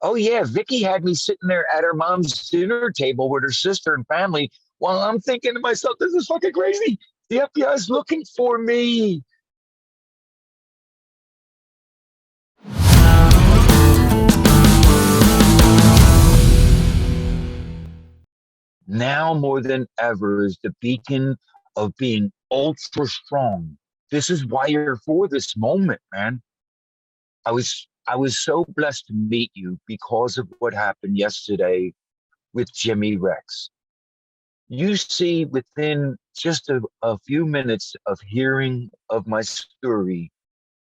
Oh yeah, Vicky had me sitting there at her mom's dinner table with her sister and family while I'm thinking to myself, this is fucking crazy. The FBI is looking for me. Now more than ever is the beacon of being ultra strong. This is why you're for this moment, man. I was so blessed to meet you because of what happened yesterday with Jimmy Rex. You see, within just a few minutes of hearing of my story,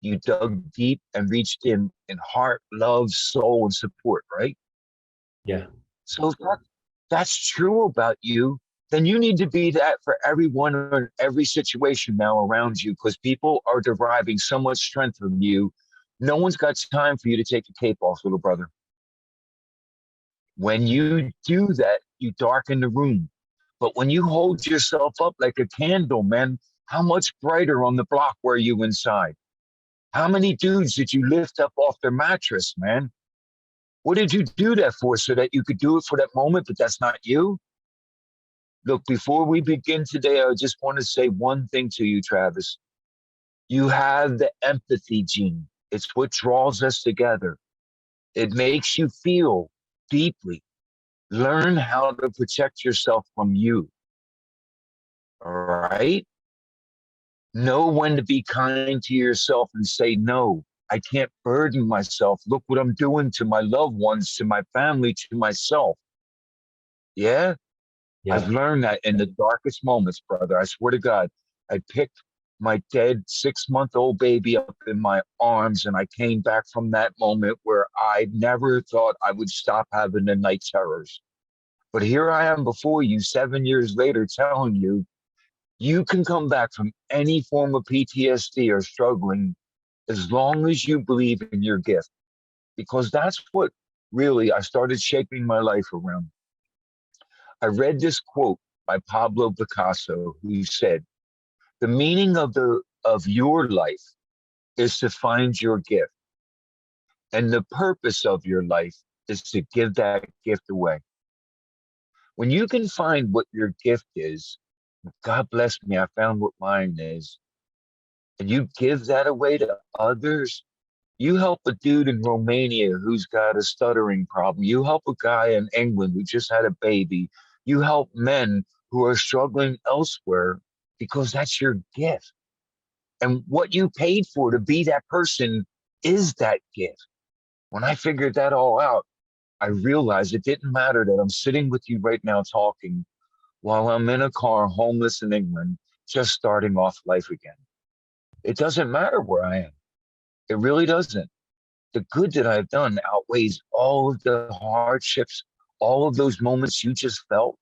you dug deep and reached in heart, love, soul, and support, right? Yeah. So if that's true about you, then you need to be that for everyone in every situation now around you, because people are deriving so much strength from you. No one's got time for you to take the cape off, little brother. When you do that, you darken the room. But when you hold yourself up like a candle, man, how much brighter on the block were you inside? How many dudes did you lift up off their mattress, man? What did you do that for? So that you could do it for that moment, but that's not you? Look, before we begin today, I just want to say one thing to you, Travis. You have the empathy gene. It's what draws us together. It makes you feel deeply. Learn how to protect yourself from you. All right? Know when to be kind to yourself and say, no, I can't burden myself. Look what I'm doing to my loved ones, to my family, to myself. Yeah? I've Yeah. learned that in the darkest moments, brother. I swear to God, I picked my dead 6-month-old baby up in my arms, and I came back from that moment where I never thought I would stop having the night terrors. But here I am before you 7 years later telling you, you can come back from any form of PTSD or struggling as long as you believe in your gift, because that's what really I started shaping my life around. I read this quote by Pablo Picasso, who said, "The meaning of your life is to find your gift, and the purpose of your life is to give that gift away." When you can find what your gift is, God bless me, I found what mine is, and you give that away to others. You help a dude in Romania who's got a stuttering problem. You help a guy in England who just had a baby. You help men who are struggling elsewhere because that's your gift. And what you paid for to be that person is that gift. When I figured that all out, I realized it didn't matter that I'm sitting with you right now talking while I'm in a car homeless in England, just starting off life again. It doesn't matter where I am. It really doesn't. The good that I've done outweighs all of the hardships, all of those moments you just felt.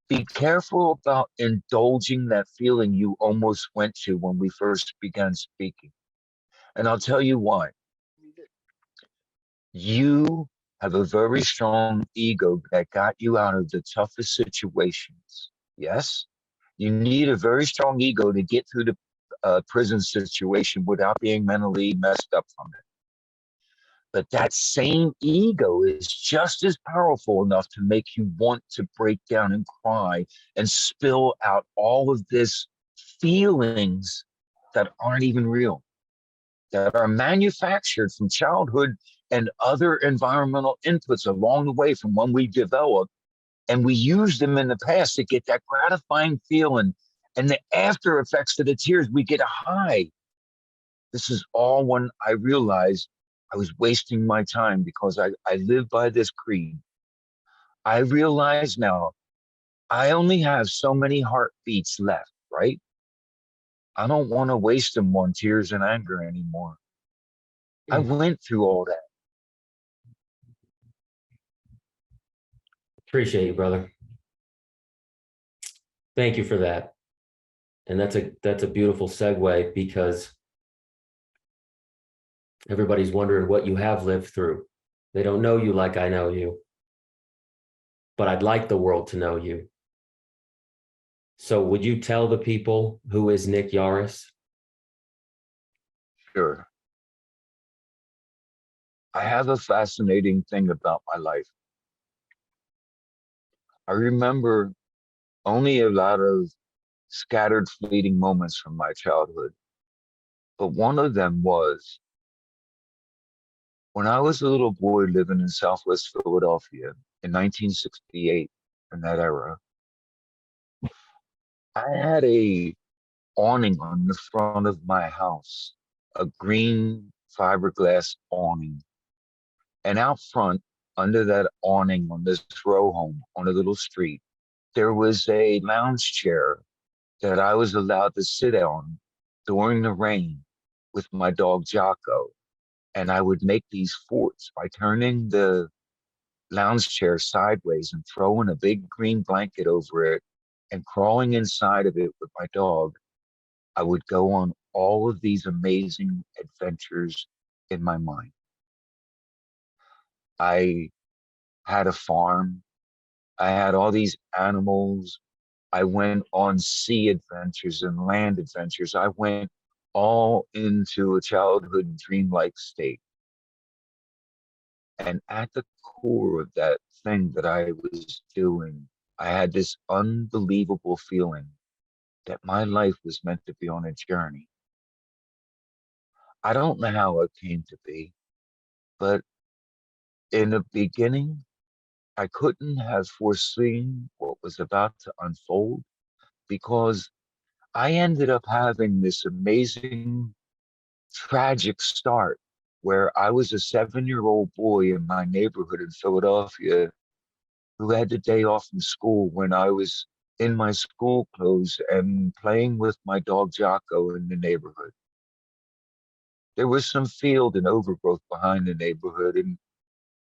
Be careful about indulging that feeling you almost went to when we first began speaking. And I'll tell you why. You have a very strong ego that got you out of the toughest situations. Yes? You need a very strong ego to get through the prison situation without being mentally messed up from it. But that same ego is just as powerful enough to make you want to break down and cry and spill out all of this feelings that aren't even real, that are manufactured from childhood and other environmental inputs along the way from when we develop. And we use them in the past to get that gratifying feeling. And the after effects of the tears, we get a high. This is all when I realized I was wasting my time because I live by this creed. I realize now I only have so many heartbeats left, right? I don't want to waste them on tears and anger anymore. I went through all that. Appreciate you, brother. Thank you for that. And that's a beautiful segue, because everybody's wondering what you have lived through. They don't know you like I know you, but I'd like the world to know you. So would you tell the people who is Nick Yarris? Sure. I have a fascinating thing about my life. I remember only a lot of scattered, fleeting moments from my childhood, but one of them was when I was a little boy living in Southwest Philadelphia in 1968, in that era. I had a awning on the front of my house, a green fiberglass awning. And out front, under that awning on this row home on a little street, there was a lounge chair that I was allowed to sit on during the rain with my dog Jocko. And I would make these forts by turning the lounge chair sideways and throwing a big green blanket over it and crawling inside of it with my dog. I would go on all of these amazing adventures in my mind. I had a farm. I had all these animals. I went on sea adventures and land adventures. I went all into a childhood dreamlike state. And at the core of that thing that I was doing, I had this unbelievable feeling that my life was meant to be on a journey. I don't know how it came to be, but in the beginning, I couldn't have foreseen what was about to unfold because I ended up having this amazing, tragic start where I was a 7-year-old boy in my neighborhood in Philadelphia who had the day off from school when I was in my school clothes and playing with my dog Jocko in the neighborhood. There was some field and overgrowth behind the neighborhood, and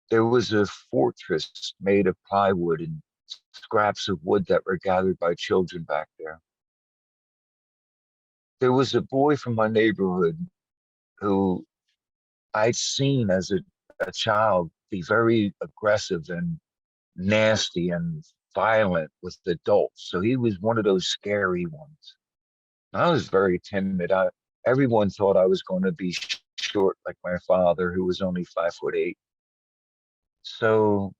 there was a fortress made of plywood and scraps of wood that were gathered by children back there. There was a boy from my neighborhood who I'd seen as a child be very aggressive and nasty and violent with adults. So he was one of those scary ones. I was very timid. Everyone thought I was going to be short like my father, who was only 5'8". So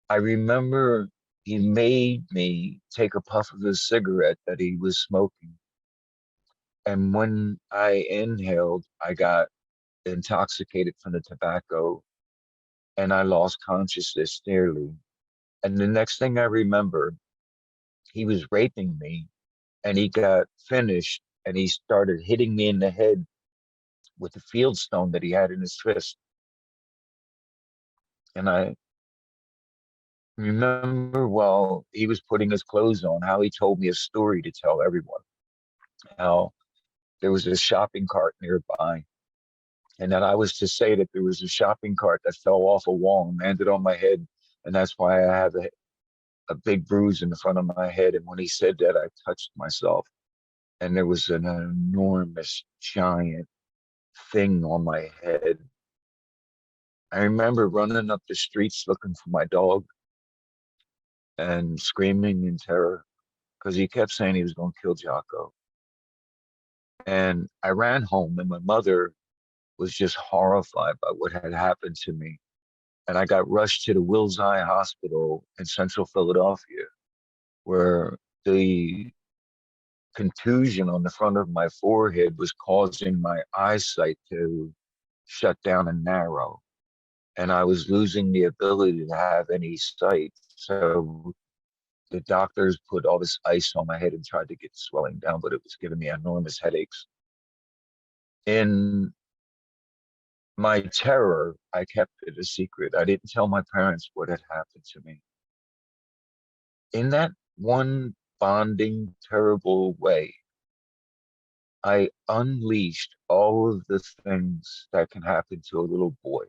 I remember he made me take a puff of his cigarette that he was smoking. And when I inhaled, I got intoxicated from the tobacco and I lost consciousness nearly. And the next thing I remember, he was raping me and he got finished and he started hitting me in the head with the field stone that he had in his fist. And I remember while he was putting his clothes on, how he told me a story to tell everyone, how there was a shopping cart nearby, and that I was to say that there was a shopping cart that fell off a wall and landed on my head, and that's why I have a big bruise in the front of my head. And when he said that, I touched myself, and there was an enormous, giant thing on my head. I remember running up the streets looking for my dog and screaming in terror because he kept saying he was going to kill Jocko. And I ran home, and my mother was just horrified by what had happened to me. And I got rushed to the Wills Eye Hospital in central Philadelphia, where the contusion on the front of my forehead was causing my eyesight to shut down and narrow. And I was losing the ability to have any sight. So the doctors put all this ice on my head and tried to get swelling down, but it was giving me enormous headaches. In my terror, I kept it a secret. I didn't tell my parents what had happened to me. In that one bonding, terrible way, I unleashed all of the things that can happen to a little boy.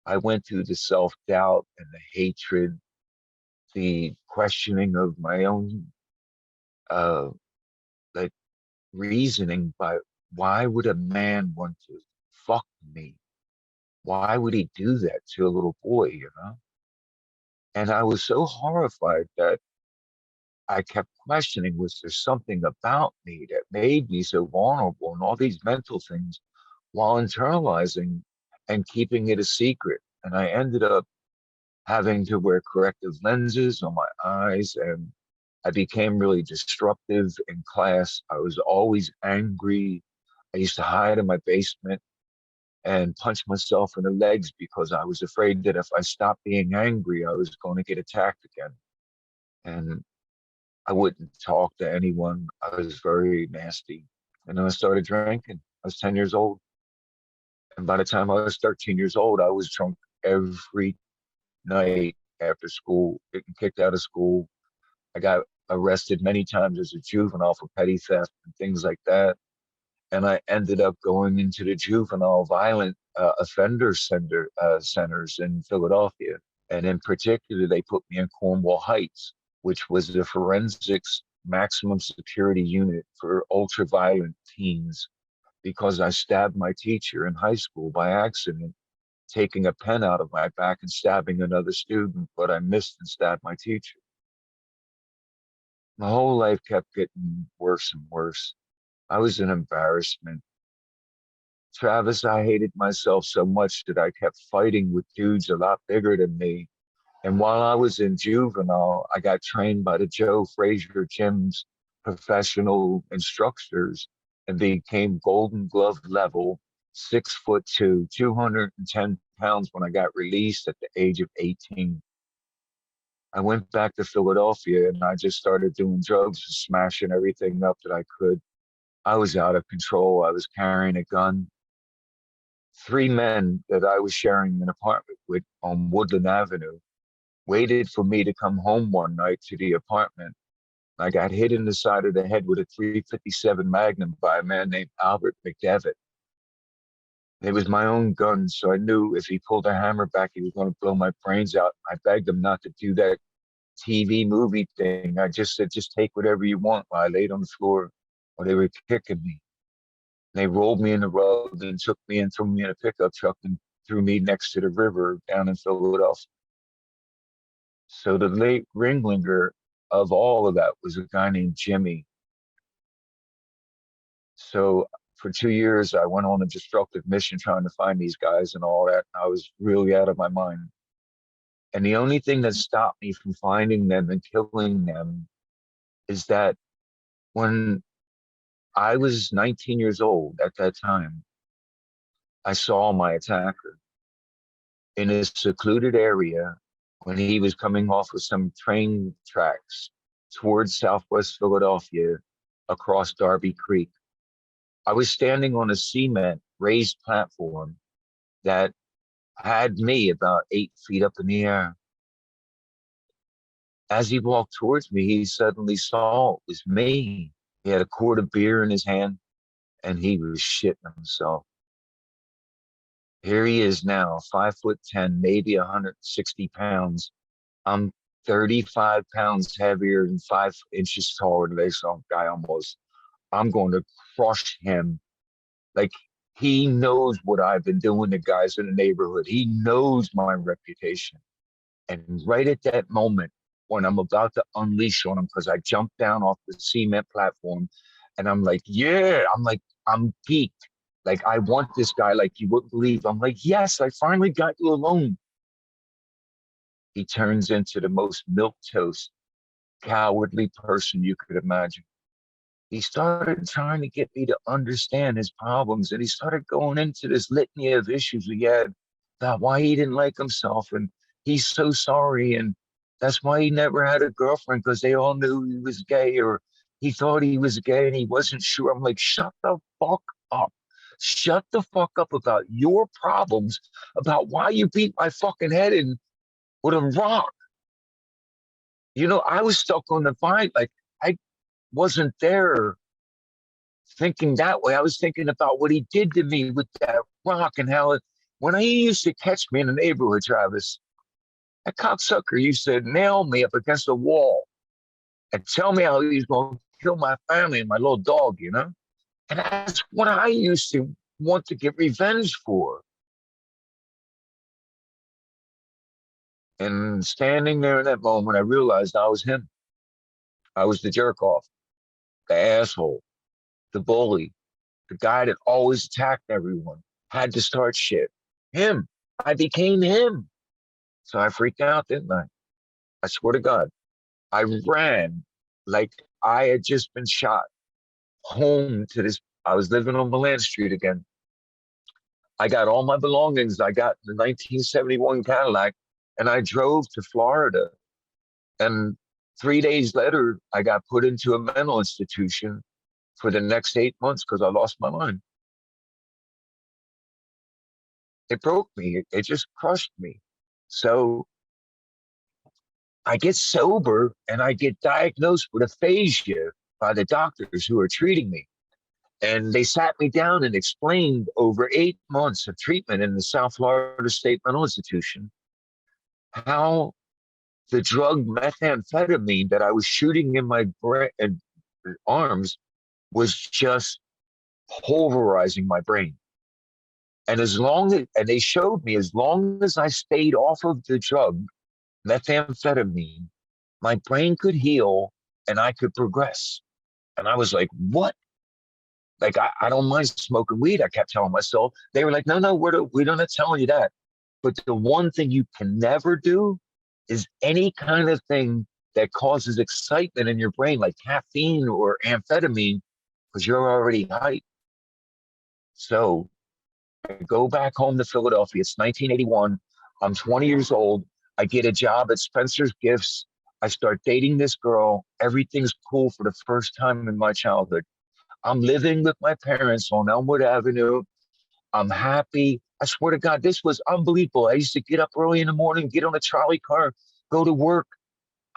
I went through the self-doubt and the hatred, the questioning of my own uh, like reasoning by why would a man want to fuck me? Why would he do that to a little boy, you know? And I was so horrified that I kept questioning, was there something about me that made me so vulnerable and all these mental things? while internalizing and keeping it a secret. And I ended up having to wear corrective lenses on my eyes, and I became really disruptive in class. I was always angry. I used to hide in my basement and punch myself in the legs because I was afraid that if I stopped being angry, I was going to get attacked again. And I wouldn't talk to anyone. I was very nasty. And then I started drinking. I was 10 years old. And by the time I was 13 years old, I was drunk every night after school, getting kicked out of school. I got arrested many times as a juvenile for petty theft and things like that. And I ended up going into the juvenile violent offender centers in Philadelphia. And in particular, they put me in Cornwall Heights, which was the forensics maximum security unit for ultra violent teens, because I stabbed my teacher in high school by accident, taking a pen out of my back and stabbing another student, but I missed and stabbed my teacher. My whole life kept getting worse and worse. I was an embarrassment. Travis, I hated myself so much that I kept fighting with dudes a lot bigger than me. And while I was in juvenile, I got trained by the Joe Frazier Gym's professional instructors and became Golden Glove level, 6'2", 210 pounds when I got released at the age of 18. I went back to Philadelphia and I just started doing drugs and smashing everything up that I could. I was out of control. I was carrying a gun. Three men that I was sharing an apartment with on Woodland Avenue waited for me to come home one night to the apartment. I got hit in the side of the head with a .357 Magnum by a man named Albert McDevitt. It was my own gun, so I knew if he pulled a hammer back, he was going to blow my brains out. I begged him not to do that TV movie thing. I just said, just take whatever you want, while I laid on the floor while they were kicking me. They rolled me in the rug and took me and threw me in a pickup truck and threw me next to the river down in Philadelphia. So the late ringleader of all of that was a guy named Jimmy. So for 2 years, I went on a destructive mission trying to find these guys and all that. I was really out of my mind. And the only thing that stopped me from finding them and killing them is that when I was 19 years old at that time, I saw my attacker in a secluded area when he was coming off of some train tracks towards Southwest Philadelphia across Darby Creek. I was standing on a cement raised platform that had me about 8 feet up in the air. As he walked towards me, he suddenly saw it was me. He had a quart of beer in his hand and he was shitting himself. Here he is now, 5'10", maybe 160 pounds. I'm 35 pounds heavier and 5 inches taller than this guy almost. I'm going to crush him. Like, he knows what I've been doing to guys in the neighborhood. He knows my reputation. And right at that moment, when I'm about to unleash on him, because I jumped down off the cement platform, and I'm like, yeah, I'm geeked. Like, I want this guy like you wouldn't believe. I'm like, yes, I finally got you alone. He turns into the most milquetoast, cowardly person you could imagine. He started trying to get me to understand his problems, and he started going into this litany of issues he had about why he didn't like himself, and he's so sorry, and that's why he never had a girlfriend, because they all knew he was gay, or he thought he was gay and he wasn't sure. I'm like, shut the fuck up. Shut the fuck up about your problems, about why you beat my fucking head in with a rock. You know, I was stuck on the vine. Like, I wasn't there thinking that way. I was thinking about what he did to me with that rock, and how when he used to catch me in the neighborhood, Travis, that cocksucker used to nail me up against a wall and tell me how he was going to kill my family and my little dog, you know? And that's what I used to want to get revenge for. And standing there in that moment, I realized I was him. I was the jerk off, the asshole, the bully, The guy that always attacked everyone, had to start shit. Him. I became him. So I freaked out, didn't I? I swear to God. I ran like I had just been shot home to this. I was living on Milan Street again. I got all my belongings. I got the 1971 Cadillac and I drove to Florida. And 3 days later, I got put into a mental institution for the next 8 months because I lost my mind. It broke me. It just crushed me. So I get sober and I get diagnosed with aphasia by the doctors who are treating me. And they sat me down and explained over 8 months of treatment in the South Florida State Mental Institution how the drug methamphetamine that I was shooting in my arms was just pulverizing my brain. And and they showed me as long as I stayed off of the drug, methamphetamine, my brain could heal and I could progress. And I was like, what? Like, I don't mind smoking weed, I kept telling myself. They were like, no, we're not telling you that. But the one thing you can never do is any kind of thing that causes excitement in your brain, like caffeine or amphetamine, because you're already hyped. So I go back home to Philadelphia. It's 1981. I'm 20 years old. I get a job at Spencer's Gifts. I start dating this girl. Everything's cool for the first time in my childhood. I'm living with my parents on Elmwood Avenue. I'm happy. I swear to God, this was unbelievable. I used to get up early in the morning, get on a trolley car, go to work.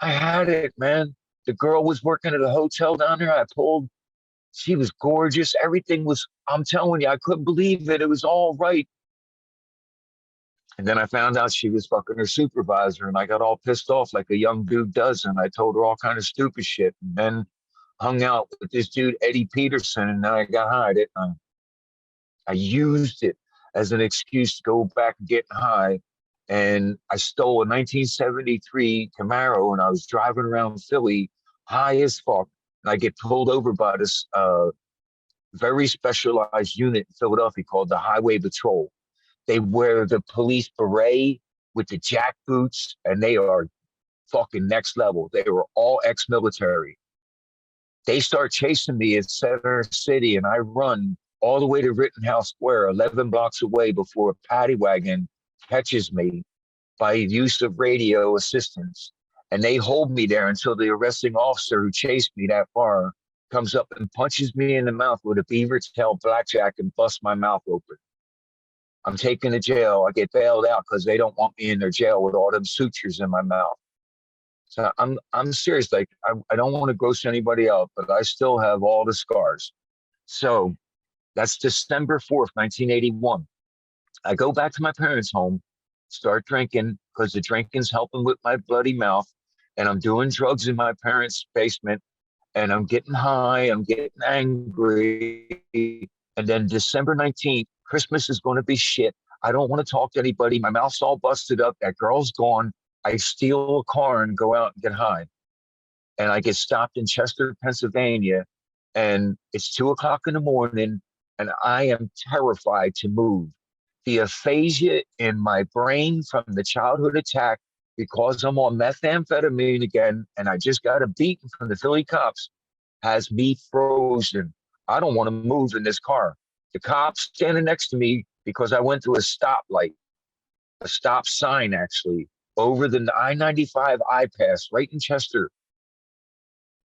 I had it, man. The girl was working at a hotel down there. I pulled. She was gorgeous. Everything was, I'm telling you, I couldn't believe it. It was all right. And then I found out she was fucking her supervisor, and I got all pissed off like a young dude does. And I told her all kind of stupid shit. And then hung out with this dude, Eddie Peterson, and then I got high. I used it as an excuse to go back and get high. And I stole a 1973 Camaro, and I was driving around Philly high as fuck. And I get pulled over by this very specialized unit in Philadelphia called the Highway Patrol. They wear the police beret with the jack boots, and they are fucking next level. They were all ex-military. They start chasing me at Center City, and I run all the way to Rittenhouse Square, 11 blocks away, before a paddy wagon catches me by use of radio assistance. And they hold me there until the arresting officer who chased me that far comes up and punches me in the mouth with a beaver tail blackjack and busts my mouth open. I'm taken to jail. I get bailed out because they don't want me in their jail with all them sutures in my mouth. So I'm serious. Like, I don't want to gross anybody out, but I still have all the scars. So that's December 4th, 1981. I go back to my parents' home, start drinking because the drinking's helping with my bloody mouth. And I'm doing drugs in my parents' basement, and I'm getting high, I'm getting angry. And then December 19th, Christmas is going to be shit. I don't want to talk to anybody. My mouth's all busted up. That girl's gone. I steal a car and go out and get high. And I get stopped in Chester, Pennsylvania. And it's 2 o'clock in the morning, and I am terrified to move. The aphasia in my brain from the childhood attack, because I'm on methamphetamine again, and I just got a beating from the Philly cops, has me frozen. I don't want to move in this car. The cop standing next to me, because I went through a stoplight, a stop sign actually, over the I-95 I-pass right in Chester.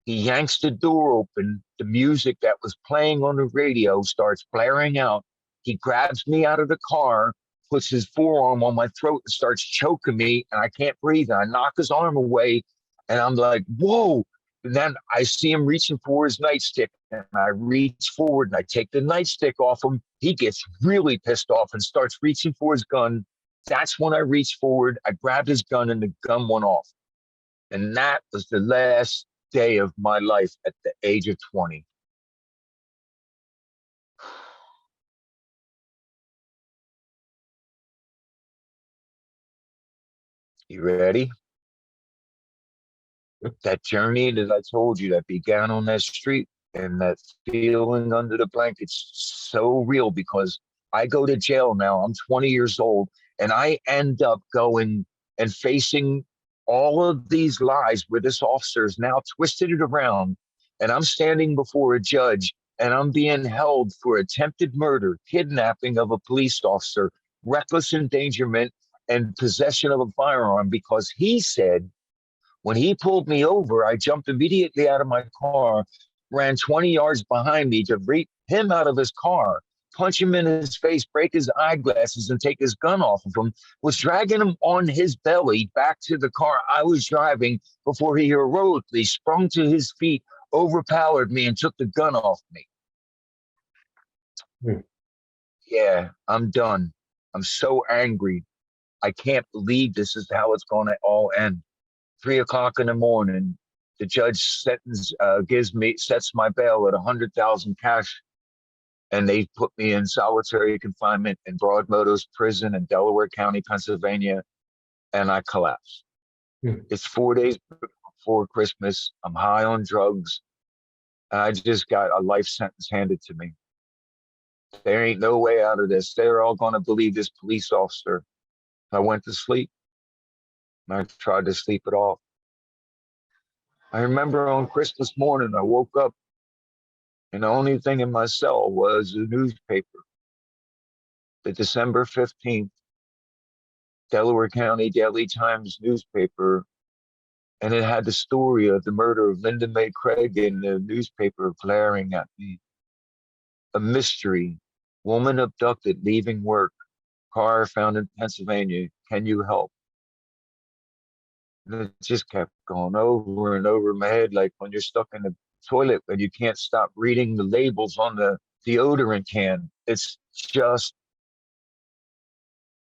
He yanks the door open. The music that was playing on the radio starts blaring out. He grabs me out of the car, puts his forearm on my throat and starts choking me, and I can't breathe. And I knock his arm away, and I'm like, whoa. And then I see him reaching for his nightstick, and I reach forward and I take the nightstick off him. He gets really pissed off and starts reaching for his gun. That's when I reached forward. I grabbed his gun, and the gun went off. And that was the last day of my life at the age of 20. You ready? That journey that I told you that began on that street, And that feeling under the blanket's so real because I go to jail now. I'm 20 years old, and I end up going and facing all of these lies where this officer has now twisted it around, and I'm standing before a judge and I'm being held for attempted murder, kidnapping of a police officer, reckless endangerment, and possession of a firearm because he said when he pulled me over, I jumped immediately out of my car, ran 20 yards behind me to reap him out of his car, punch him in his face, break his eyeglasses, and take his gun off of him, was dragging him on his belly back to the car I was driving before he heroically sprung to his feet, overpowered me, and took the gun off me. Yeah, I'm done. I'm so angry. I can't believe this is how it's going to all end. 3 o'clock in the morning, the judge sets my bail at 100,000 cash, and they put me in solitary confinement in Broadmeadows Prison in Delaware County, Pennsylvania, and I collapsed. It's 4 days before Christmas. I'm high on drugs. I just got a life sentence handed to me. There ain't no way out of this. They're all going to believe this police officer. I went to sleep. I tried to sleep it off. I remember on Christmas morning, I woke up and the only thing in my cell was a newspaper. The December 15th Delaware County Daily Times newspaper. And it had the story of the murder of Linda Mae Craig in the newspaper glaring at me. A mystery. Woman abducted, leaving work. Car found in Pennsylvania. Can you help? And it just kept going over and over in my head, like when you're stuck in the toilet and you can't stop reading the labels on the deodorant can. It's just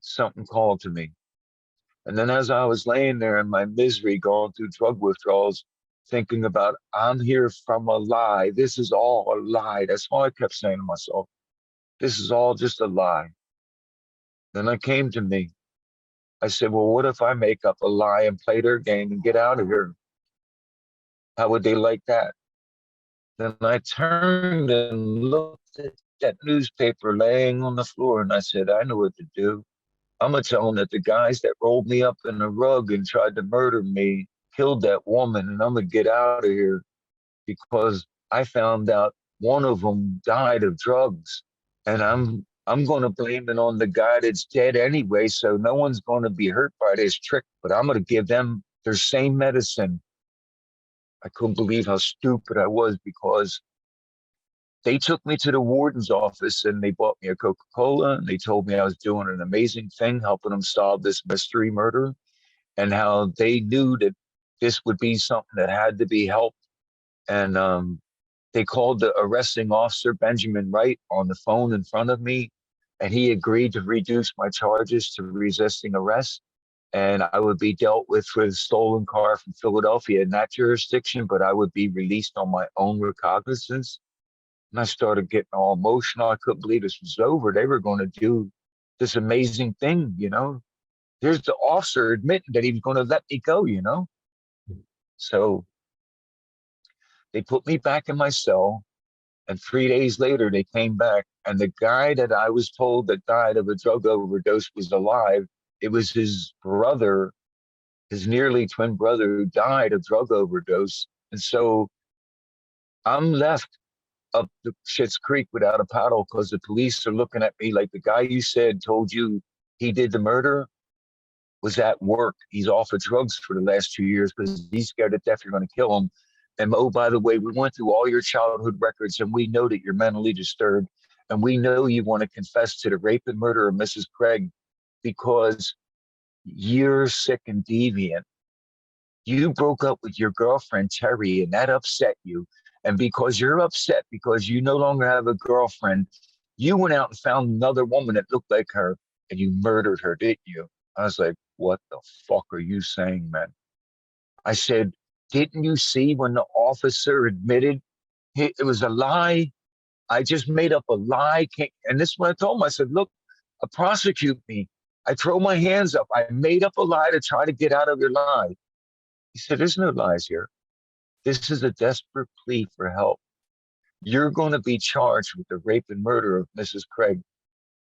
something called to me. And then as I was laying there in my misery, going through drug withdrawals, thinking about, I'm here from a lie. This is all a lie. That's all I kept saying to myself. This is all just a lie. Then it came to me. I said, well, what if I make up a lie and play their game and get out of here? How would they like that? Then I turned and looked at that newspaper laying on the floor, and I said, I know what to do. I'm going to tell them that the guys that rolled me up in a rug and tried to murder me killed that woman, and I'm going to get out of here because I found out one of them died of drugs, and I'm going to blame it on the guy that's dead anyway, so no one's going to be hurt by this trick, but I'm going to give them their same medicine. I couldn't believe how stupid I was because they took me to the warden's office and they bought me a Coca-Cola and they told me I was doing an amazing thing, helping them solve this mystery murder, and how they knew that this would be something that had to be helped. And they called the arresting officer, Benjamin Wright, on the phone in front of me, and he agreed to reduce my charges to resisting arrest. And I would be dealt with a stolen car from Philadelphia in that jurisdiction, but I would be released on my own recognizance. And I started getting all emotional. I couldn't believe this was over. They were going to do this amazing thing, you know. Here's the officer admitting that he was going to let me go, you know. So they put me back in my cell. And 3 days later, they came back. And the guy that I was told that died of a drug overdose was alive. It was his brother, his nearly twin brother, who died of drug overdose. And so I'm left up the Schitt's Creek without a paddle because the police are looking at me like the guy you said told you he did the murder was at work. He's off of drugs for the last 2 years because he's scared to death you're going to kill him. And oh, by the way, we went through all your childhood records and we know that you're mentally disturbed. And we know you want to confess to the rape and murder of Mrs. Craig because you're sick and deviant. You broke up with your girlfriend, Terry, and that upset you. And because you're upset because you no longer have a girlfriend, you went out and found another woman that looked like her and you murdered her, didn't you? I was like, what the fuck are you saying, man? I said, didn't you see when the officer admitted it was a lie? I just made up a lie. And this is what I told him. I said, look, prosecute me. I throw my hands up. I made up a lie to try to get out of your lie. He said, there's no lies here. This is a desperate plea for help. You're going to be charged with the rape and murder of Mrs. Craig.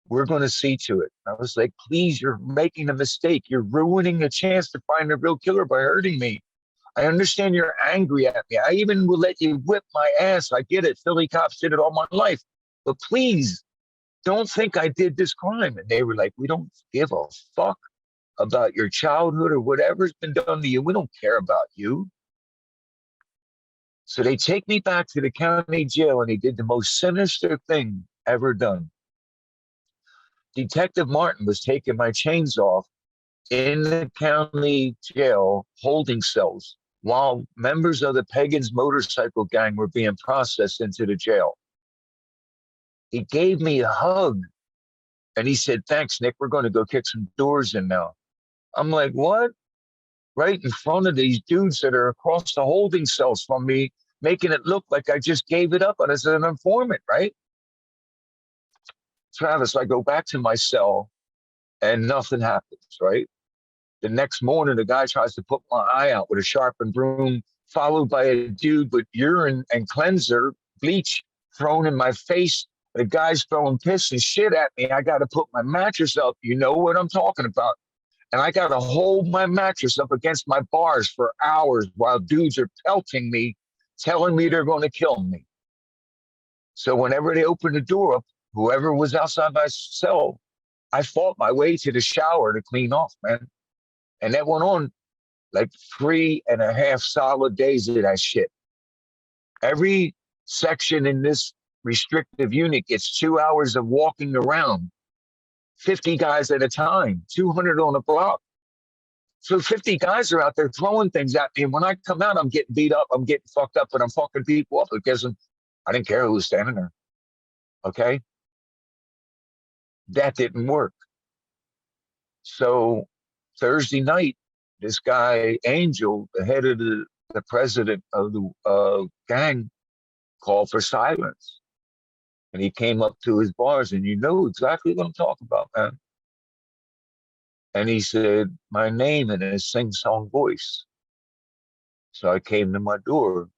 We're going to see to it. I was like, please, you're making a mistake. You're ruining a chance to find the real killer by hurting me. I understand you're angry at me. I even will let you whip my ass. I get it. Philly cops did it all my life. But please, don't think I did this crime. And they were like, we don't give a fuck about your childhood or whatever's been done to you. We don't care about you. So they take me back to the county jail, and he did the most sinister thing ever done. Detective Martin was taking my chains off in the county jail holding cells while members of the Pagans motorcycle gang were being processed into the jail. He gave me a hug and he said, thanks, Nick, we're going to go kick some doors in now. I'm like, what? Right in front of these dudes that are across the holding cells from me, making it look like I just gave it up as an informant, right? Travis, I go back to my cell and nothing happens, right? The next morning, the guy tries to put my eye out with a sharpened broom, followed by a dude with urine and cleanser, bleach thrown in my face. The guy's throwing piss and shit at me. I got to put my mattress up. You know what I'm talking about. And I got to hold my mattress up against my bars for hours while dudes are pelting me, telling me they're going to kill me. So whenever they opened the door up, whoever was outside my cell, I fought my way to the shower to clean off, man. And that went on like 3.5 solid days of that shit. Every section in this restrictive unit gets 2 hours of walking around, 50 guys at a time, 200 on a block. So 50 guys are out there throwing things at me. And when I come out, I'm getting beat up, I'm getting fucked up, and I'm fucking people up because I didn't care who was standing there. Okay? That didn't work. So Thursday night, this guy, Angel, the head of the president of the gang, called for silence. And he came up to his bars, and you know exactly what I'm talking about, man. And he said my name in his sing-song voice. So I came to my door.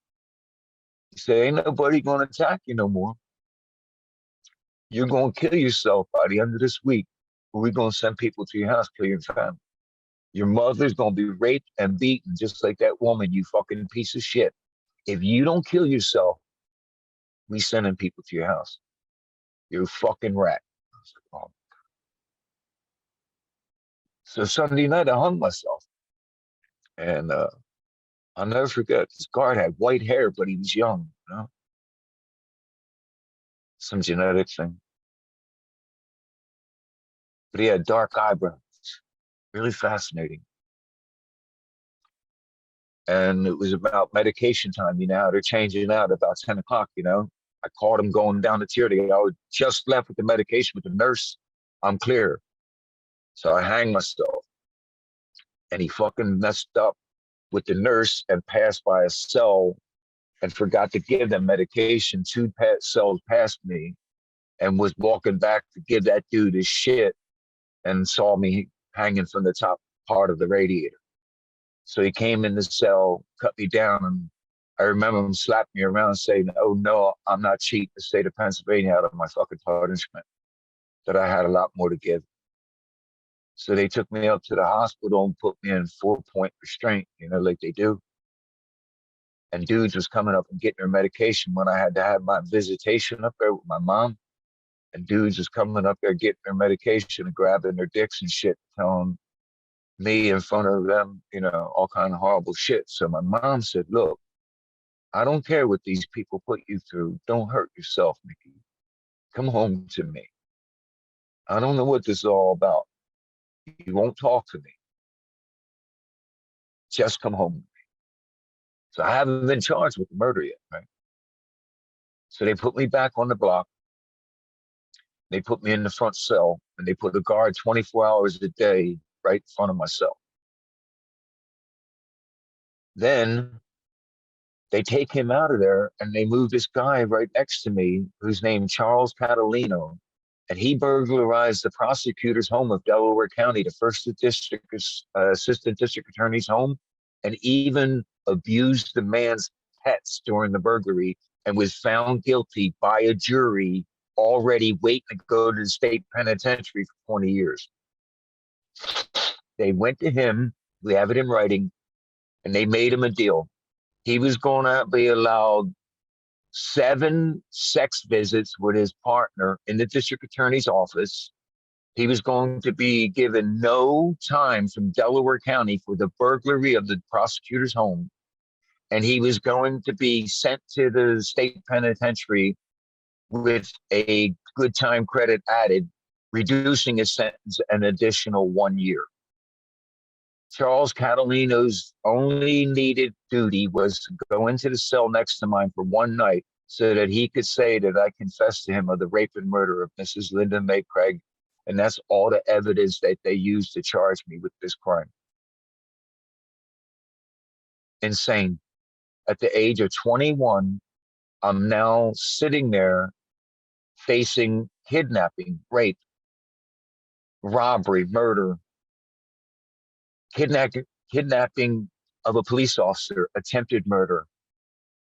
He said, ain't nobody going to attack you no more. You're going to kill yourself by the end of this week. We're going to send people to your house, kill your family. Your mother's going to be raped and beaten just like that woman, you fucking piece of shit. If you don't kill yourself, we sending people to your house. You're a fucking rat. Oh. So Sunday night, I hung myself. And I'll never forget, this guard had white hair, but he was young, you know? Some genetic thing. But he had dark eyebrows. Really fascinating. And it was about medication time, you know, they're changing out about 10 o'clock, you know. I caught him going down the tier. I just left with the medication with the nurse. I'm clear. So I hang myself. And he fucking messed up with the nurse and passed by a cell and forgot to give them medication 2 cells past me, and was walking back to give that dude his shit and saw me hanging from the top part of the radiator. So he came in the cell, cut me down, and I remember him slapping me around saying, oh no, I'm not cheating the state of Pennsylvania out of my fucking punishment, that I had a lot more to give. So they took me up to the hospital and put me in 4-point restraint, you know, like they do. And dudes was coming up and getting their medication when I had to have my visitation up there with my mom. And dudes was coming up there getting their medication and grabbing their dicks and shit, telling me in front of them, you know, all kind of horrible shit. So my mom said, look, I don't care what these people put you through. Don't hurt yourself, Mickey. Come home to me. I don't know what this is all about. You won't talk to me. Just come home with me. So I haven't been charged with the murder yet, right? So they put me back on the block. They put me in the front cell, and they put a guard 24 hours a day right in front of my cell. Then they take him out of there, and they move this guy right next to me, who's named Charles Catalino, and he burglarized the prosecutor's home of Delaware County, the first district, assistant district attorney's home, and even abused the man's pets during the burglary and was found guilty by a jury already waiting to go to the state penitentiary for 20 years. They went to him, we have it in writing, and they made him a deal. He was going to be allowed 7 sex visits with his partner in the district attorney's office. He was going to be given no time from Delaware County for the burglary of the prosecutor's home. And he was going to be sent to the state penitentiary with a good time credit added, reducing his sentence an additional 1 year. Charles Catalino's only needed duty was to go into the cell next to mine for one night so that he could say that I confessed to him of the rape and murder of Mrs. Linda Mae Craig. And that's all the evidence that they used to charge me with this crime. Insane. At the age of 21, I'm now sitting there facing kidnapping, rape, robbery, murder, kidnapping of a police officer, attempted murder.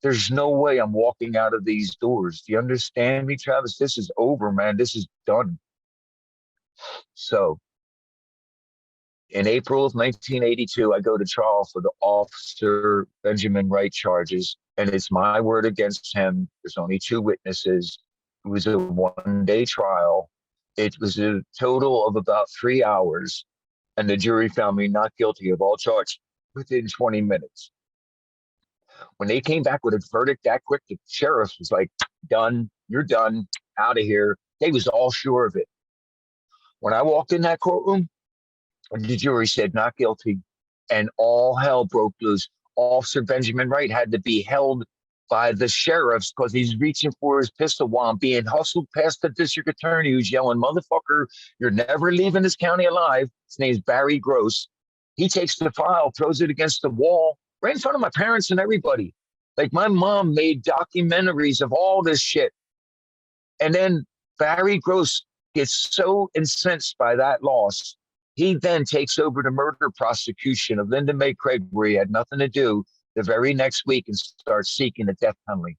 There's no way I'm walking out of these doors. Do you understand me, Travis? This is over, man. This is done. So in April of 1982, I go to trial for the Officer Benjamin Wright charges, and it's my word against him. There's only 2 witnesses. It was a 1-day trial. It was a total of about 3 hours, and the jury found me not guilty of all charges within 20 minutes. When they came back with a verdict that quick, the sheriff was like, done, you're done, out of here. They was all sure of it. When I walked in that courtroom, the jury said not guilty, and all hell broke loose. Officer Benjamin Wright had to be held by the sheriffs because he's reaching for his pistol while I'm being hustled past the district attorney who's yelling, motherfucker, you're never leaving this county alive. His name's Barry Gross. He takes the file, throws it against the wall, right in front of my parents and everybody. Like, my mom made documentaries of all this shit. And then Barry Gross gets so incensed by that loss, he then takes over the murder prosecution of Linda Mae Craig, where he had nothing to do, the very next week, and starts seeking the death penalty.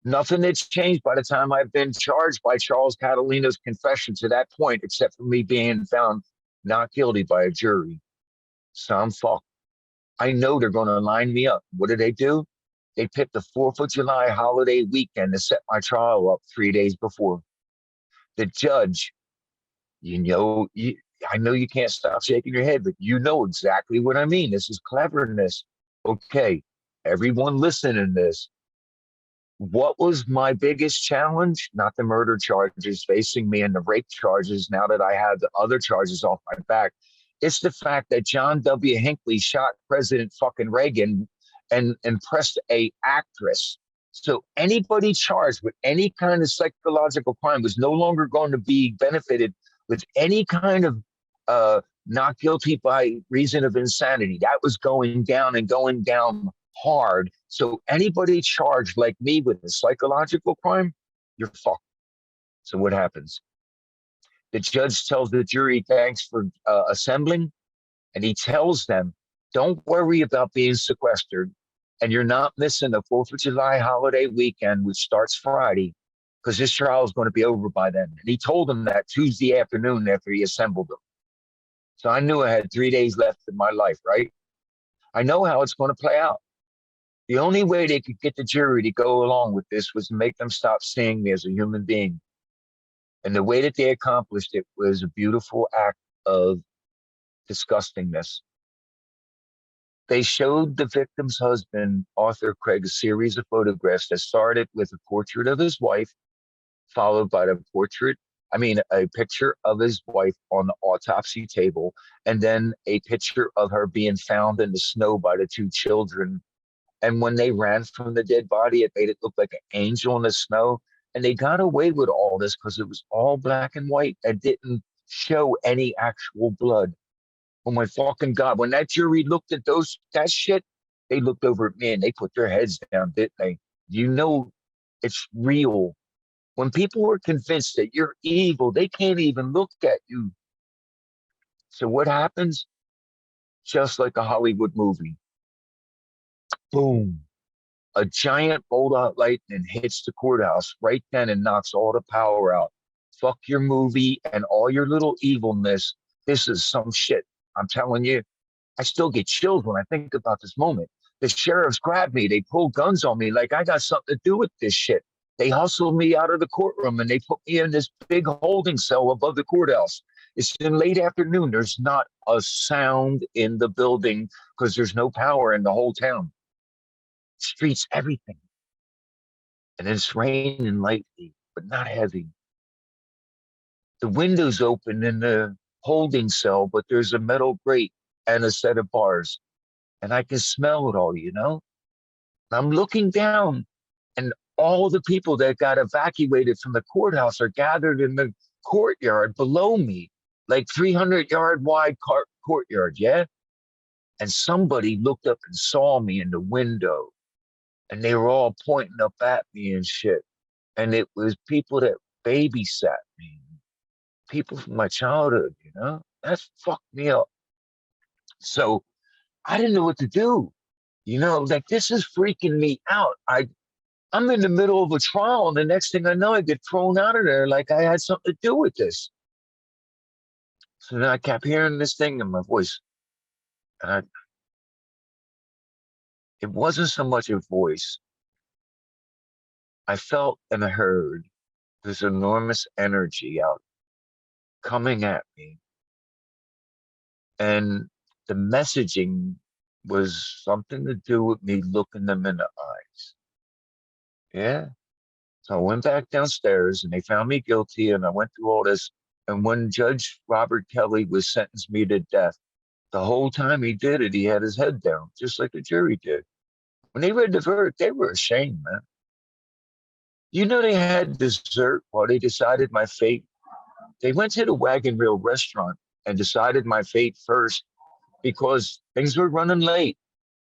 Nothing had changed by the time I've been charged by Charles Catalino's confession to that point, except for me being found not guilty by a jury. So I'm fucked. I know they're going to line me up. What do? They picked the 4th of July holiday weekend to set my trial up 3 days before. The judge, I know you can't stop shaking your head, but you know exactly what I mean. This is cleverness. Okay, everyone listening to this. What was my biggest challenge? Not the murder charges facing me and the rape charges now that I had the other charges off my back. It's the fact that John W. Hinckley shot President fucking Reagan and impressed a actress. So anybody charged with any kind of psychological crime was no longer going to be benefited with any kind of not guilty by reason of insanity. That was going down and going down hard. So anybody charged like me with a psychological crime, you're fucked. So what happens? The judge tells the jury, thanks for assembling. And he tells them, don't worry about being sequestered. And you're not missing the 4th of July holiday weekend, which starts Friday, because this trial is going to be over by then. And he told them that Tuesday afternoon after he assembled them. So I knew I had 3 days left in my life, right? I know how it's going to play out. The only way they could get the jury to go along with this was to make them stop seeing me as a human being. And the way that they accomplished it was a beautiful act of disgustingness. They showed the victim's husband, Arthur Craig, a series of photographs that started with a portrait of his wife, followed by a picture of his wife on the autopsy table, and then a picture of her being found in the snow by the 2 children. And when they ran from the dead body, it made it look like an angel in the snow. And they got away with all this because it was all black and white and didn't show any actual blood. Oh my fucking God. When that jury looked at that shit, they looked over at me and they put their heads down, didn't they? You know, it's real. When people are convinced that you're evil, they can't even look at you. So what happens? Just like a Hollywood movie. Boom. A giant bolt of lightning hits the courthouse right then and knocks all the power out. Fuck your movie and all your little evilness. This is some shit. I'm telling you, I still get chills when I think about this moment. The sheriffs grabbed me. They pulled guns on me like I got something to do with this shit. They hustled me out of the courtroom and they put me in this big holding cell above the courthouse. It's in late afternoon. There's not a sound in the building because there's no power in the whole town. Streets, everything. And it's raining lightly, but not heavy. The window's open in the holding cell, but there's a metal grate and a set of bars. And I can smell it all, you know? I'm looking down, and all the people that got evacuated from the courthouse are gathered in the courtyard below me, like 300-yard wide courtyard, yeah? And somebody looked up and saw me in the window, and they were all pointing up at me and shit. And it was people that babysat me, people from my childhood, you know? That fucked me up. So I didn't know what to do. You know, like this is freaking me out. I'm in the middle of a trial, and the next thing I know, I get thrown out of there like I had something to do with this. So then I kept hearing this thing in my voice. And it wasn't so much a voice. I felt and I heard this enormous energy out coming at me. And the messaging was something to do with me looking them in the eyes. Yeah. So I went back downstairs and they found me guilty, and I went through all this. And when Judge Robert Kelly was sentenced me to death, the whole time he did it, he had his head down, just like the jury did. When they read the verdict, they were ashamed, man. You know, they had dessert while they decided my fate. They went to the Wagon Wheel restaurant and decided my fate first because things were running late.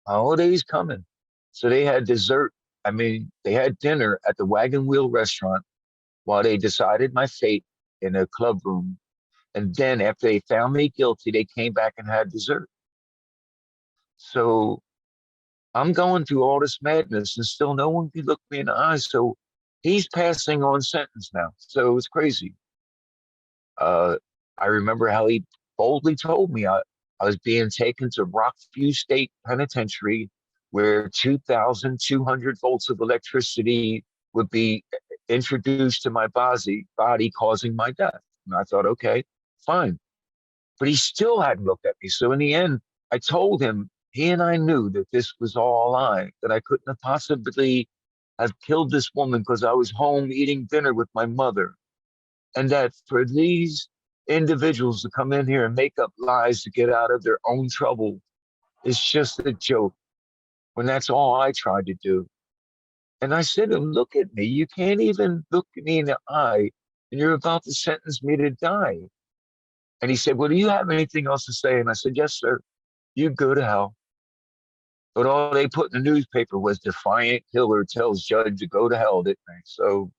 Holidays coming. So they had dessert. I mean, they had dinner at the Wagon Wheel restaurant while they decided my fate in a club room. And then after they found me guilty, they came back and had dessert. So I'm going through all this madness and still no one can look me in the eyes. So he's passing on sentence now. So it's crazy. I remember how he boldly told me I was being taken to Rockview State Penitentiary, where 2,200 volts of electricity would be introduced to my body, causing my death. And I thought, okay, fine. But he still hadn't looked at me. So in the end, I told him, he and I knew that this was all a lie, that I couldn't have possibly have killed this woman because I was home eating dinner with my mother. And that for these individuals to come in here and make up lies to get out of their own trouble is just a joke, when that's all I tried to do. And I said to him, look at me. You can't even look me in the eye, and you're about to sentence me to die. And he said, well, do you have anything else to say? And I said, yes, sir. You go to hell. But all they put in the newspaper was defiant killer tells judge to go to hell, didn't they? So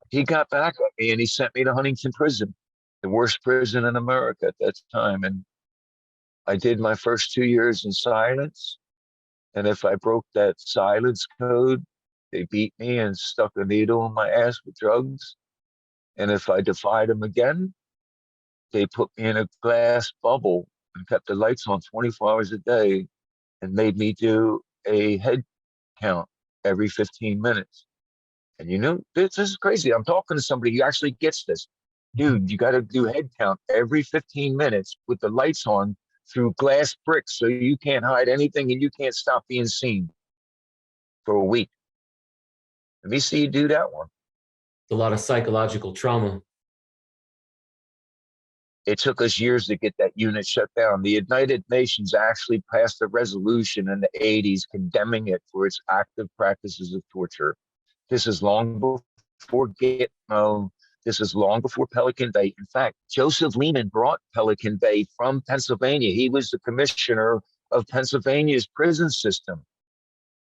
he got back at me and he sent me to Huntingdon prison, the worst prison in America at that time. And I did my first 2 years in silence. And if I broke that silence code, they beat me and stuck a needle in my ass with drugs. And if I defied them again, they put me in a glass bubble and kept the lights on 24 hours a day and made me do a head count every 15 minutes. And you know, this is crazy. I'm talking to somebody who actually gets this. Dude, you got to do head count every 15 minutes with the lights on through glass bricks so you can't hide anything and you can't stop being seen for a week. Let me see you do that one. A lot of psychological trauma. It took us years to get that unit shut down. The United Nations actually passed a resolution in the 80s condemning it for its active practices of torture. This is long before Gitmo. This is long before Pelican Bay. In fact, Joseph Lehman brought Pelican Bay from Pennsylvania. He was the commissioner of Pennsylvania's prison system.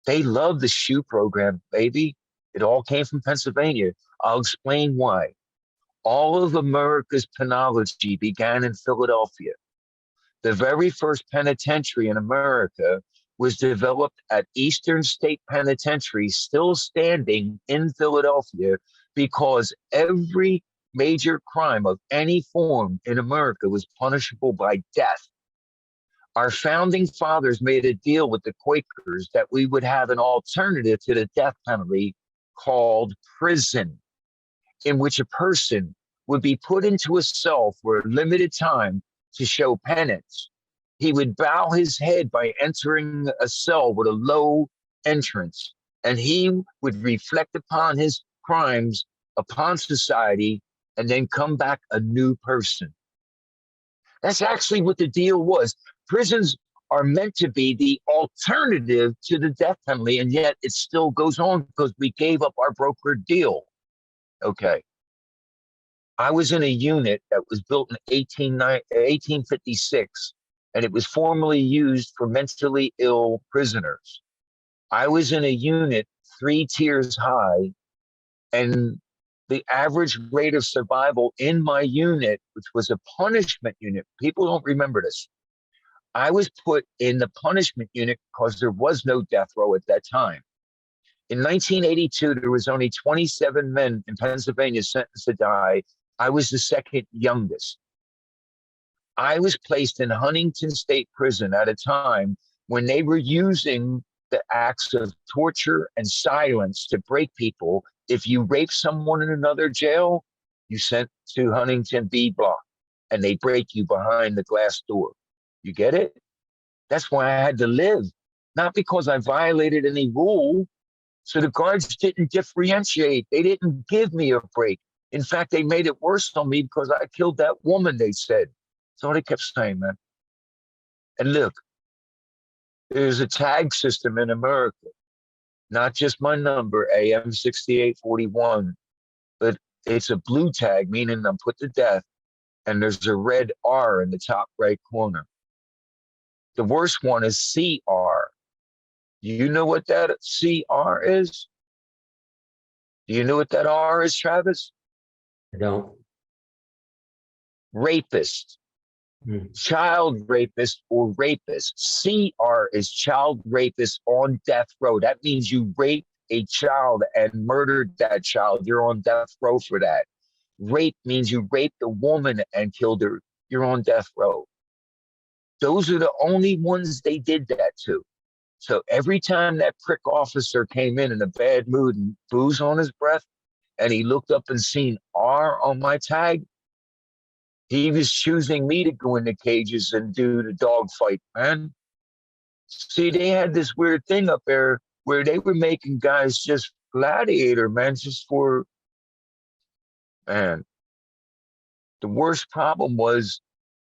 They love the SHU program, baby. It all came from Pennsylvania. I'll explain why. All of America's penology began in Philadelphia. The very first penitentiary in America was developed at Eastern State Penitentiary, still standing in Philadelphia, because every major crime of any form in America was punishable by death. Our founding fathers made a deal with the Quakers that we would have an alternative to the death penalty called prison, in which a person would be put into a cell for a limited time to show penance. He would bow his head by entering a cell with a low entrance, and he would reflect upon his crimes, upon society, and then come back a new person. That's actually what the deal was. Prisons are meant to be the alternative to the death penalty, and yet it still goes on because we gave up our brokered deal. Okay. I was in a unit that was built in 1856, and it was formerly used for mentally ill prisoners. I was in a unit 3 tiers high, and the average rate of survival in my unit, which was a punishment unit, people don't remember this. I was put in the punishment unit because there was no death row at that time. In 1982, there was only 27 men in Pennsylvania sentenced to die. I was the second youngest. I was placed in Huntingdon State Prison at a time when they were using the acts of torture and silence to break people. If you rape someone in another jail, you sent to Huntington B block, and they break you behind the glass door. You get it? That's why I had to live, not because I violated any rule. So the guards didn't differentiate. They didn't give me a break. In fact, they made it worse on me because I killed that woman, they said. That's all they kept saying, man. And look, there's a tag system in America, not just my number, AM 6841, but it's a blue tag, meaning I'm put to death, and there's a red R in the top right corner. The worst one is CR. You know what that CR is? Do you know what that R is, Travis? I don't. Rapist, child rapist, or rapist. CR is child rapist on death row. That means you raped a child and murdered that child. You're on death row for that. Rape means you raped a woman and killed her. You're on death row. Those are the only ones they did that to. So every time that prick officer came in a bad mood and booze on his breath, and he looked up and seen R on my tag, he was choosing me to go into cages and do the dog fight, man. See, they had this weird thing up there where they were making guys just gladiator, man, just for, man. The worst problem was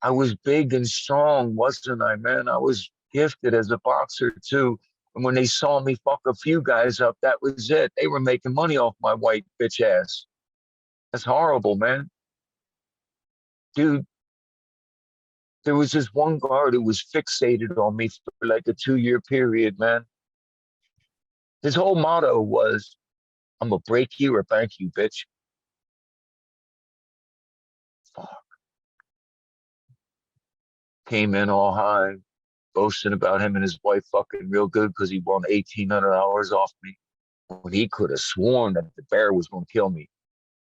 I was big and strong, wasn't I, man? I was gifted as a boxer, too. And when they saw me fuck a few guys up, that was it. They were making money off my white bitch ass. That's horrible, man. Dude, there was this one guard who was fixated on me for like a 2-year period, man. His whole motto was, I'm gonna break you or bank you, bitch. Fuck. Came in all high, boasting about him and his wife fucking real good because he won $1,800 off me. When he could have sworn that the bear was gonna kill me.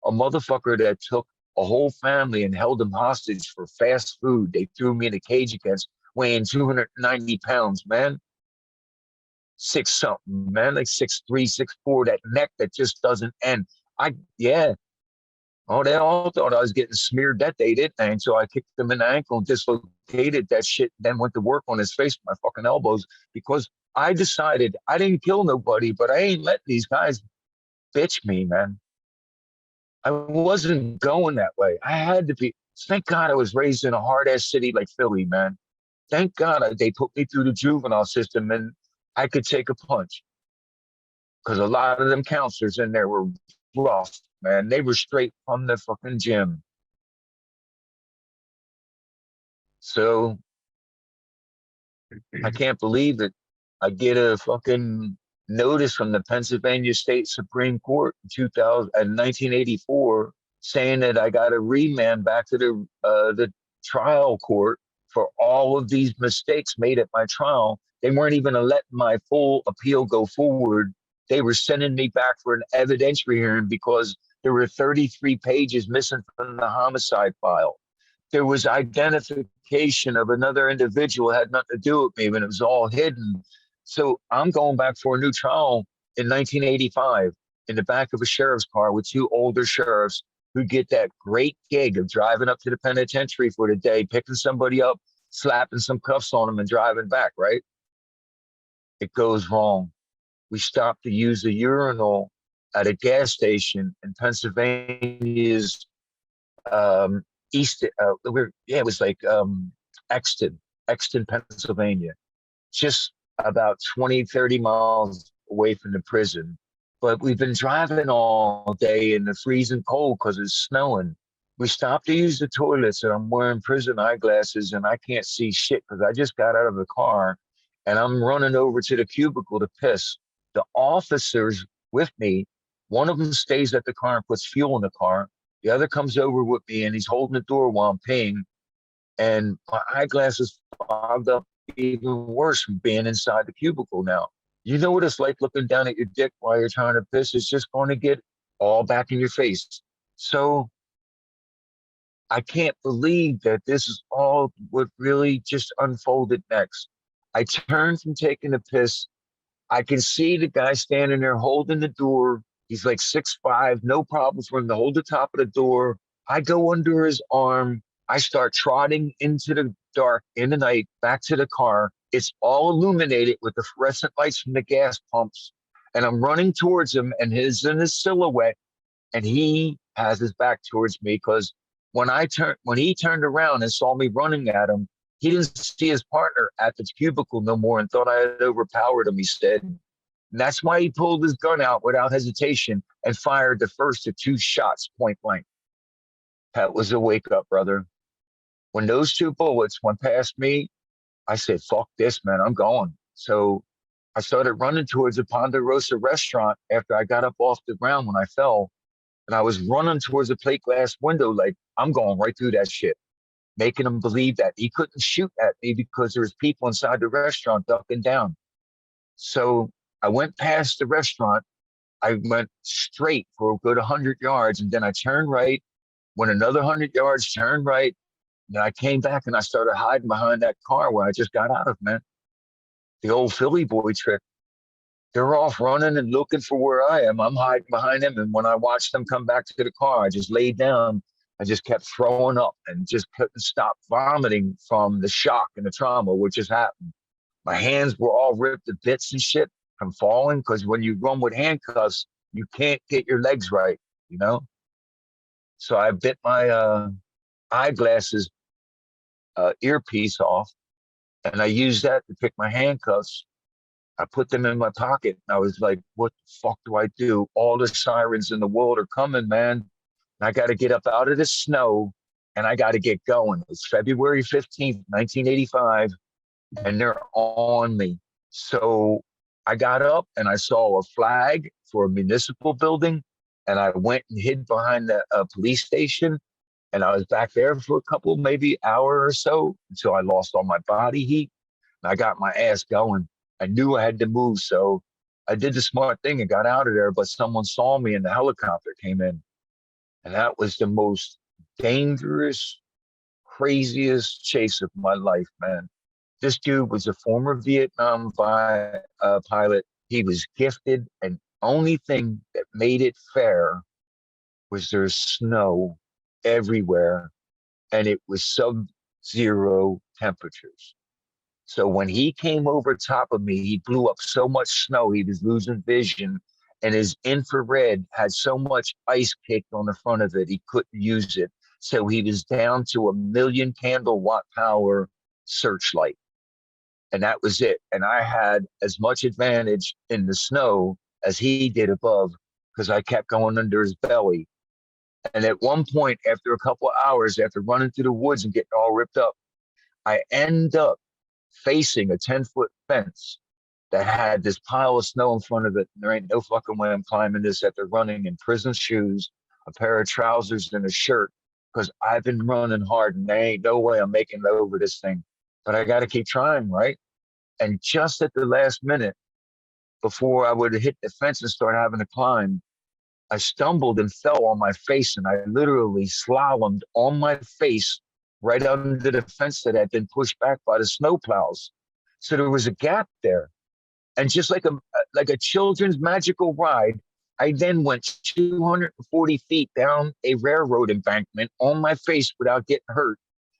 A motherfucker that took a whole family and held them hostage for fast food. They threw me in a cage against, weighing 290 pounds, man. 6-something, man, like 6'3", 6'4", that neck that just doesn't end. Yeah. Oh, they all thought I was getting smeared that day, didn't they? And so I kicked him in the ankle and dislocated that shit, then went to work on his face with my fucking elbows because I decided I didn't kill nobody, but I ain't letting these guys bitch me, man. I wasn't going that way. I had to be. Thank God I was raised in a hard-ass city like Philly, man. Thank God they put me through the juvenile system and I could take a punch. Because a lot of them counselors in there were rough, man. They were straight from the fucking gym. So I can't believe it. I get a fucking notice from the Pennsylvania State Supreme Court in 1984 saying that I got a remand back to the trial court for all of these mistakes made at my trial They weren't even letting my full appeal go forward. They were sending me back for an evidentiary hearing because there were 33 pages missing from the homicide file. There was identification of another individual had nothing to do with me when it was all hidden. So I'm going back for a new trial in 1985 in the back of a sheriff's car with two older sheriffs who get that great gig of driving up to the penitentiary for the day, picking somebody up, slapping some cuffs on them and driving back, right? It goes wrong. We stopped to use a urinal at a gas station in Pennsylvania's it was like Exton, Pennsylvania, just about 20, 30 miles away from the prison. But we've been driving all day in the freezing cold because it's snowing. We stopped to use the toilets and I'm wearing prison eyeglasses and I can't see shit because I just got out of the car and I'm running over to the cubicle to piss. The officers with me, one of them stays at the car and puts fuel in the car. The other comes over with me and he's holding the door while I'm peeing. And my eyeglasses fogged up even worse from being inside the cubicle now. You know what it's like looking down at your dick while you're trying to piss? It's just going to get all back in your face. So I can't believe that this is all what really just unfolded next. I turned from taking a piss. I can see the guy standing there holding the door. He's like 6'5", no problem for him to hold the top of the door. I go under his arm. I start trotting into the dark in the night back to the car. It's all illuminated with the fluorescent lights from the gas pumps. And I'm running towards him and he's in his silhouette and he has his back towards me because when he turned around and saw me running at him, he didn't see his partner at the cubicle no more and thought I had overpowered him, he said. And that's why he pulled his gun out without hesitation and fired the first of 2 shots point blank. That was a wake up, brother. When those 2 bullets went past me, I said, fuck this, man, I'm going. So I started running towards the Ponderosa restaurant after I got up off the ground when I fell. And I was running towards the plate glass window like, I'm going right through that shit, making him believe that he couldn't shoot at me because there was people inside the restaurant ducking down. So I went past the restaurant. I went straight for a good 100 yards, and then I turned right, went another 100 yards, turned right. Then I came back and I started hiding behind that car where I just got out of, man. The old Philly boy trick. They're off running and looking for where I am. I'm hiding behind them. And when I watched them come back to the car, I just laid down. I just kept throwing up and just couldn't stop vomiting from the shock and the trauma, which has happened. My hands were all ripped to bits and shit from falling because when you run with handcuffs, you can't get your legs right, you know? So I bit my eyeglasses earpiece off and I used that to pick my handcuffs. I put them in my pocket. And I was like, what the fuck do I do? All the sirens in the world are coming, man. And I got to get up out of the snow and I got to get going. It's February 15th, 1985, and they're on me. So I got up and I saw a flag for a municipal building and I went and hid behind the police station. And I was back there for a couple, maybe hour or so until I lost all my body heat. And I got my ass going. I knew I had to move, so I did the smart thing and got out of there, but someone saw me and the helicopter came in. And that was the most dangerous, craziest chase of my life, man. This dude was a former Vietnam pilot. He was gifted, and only thing that made it fair was there's snow everywhere, and it was sub-zero temperatures. So when he came over top of me, he blew up so much snow, he was losing vision, and his infrared had so much ice caked on the front of it, he couldn't use it. So he was down to a 1,000,000 candle watt power searchlight. And that was it. And I had as much advantage in the snow as he did above because I kept going under his belly. And at one point, after a couple of hours, after running through the woods and getting all ripped up, I end up facing a 10-foot fence that had this pile of snow in front of it. And there ain't no fucking way I'm climbing this after running in prison shoes, a pair of trousers, and a shirt because I've been running hard and there ain't no way I'm making it over this thing. But I got to keep trying, right? And just at the last minute, before I would hit the fence and start having to climb, I stumbled and fell on my face, and I literally slalomed on my face right under the fence that had been pushed back by the snowplows. So there was a gap there. And just like a children's magical ride, I then went 240 feet down a railroad embankment on my face without getting hurt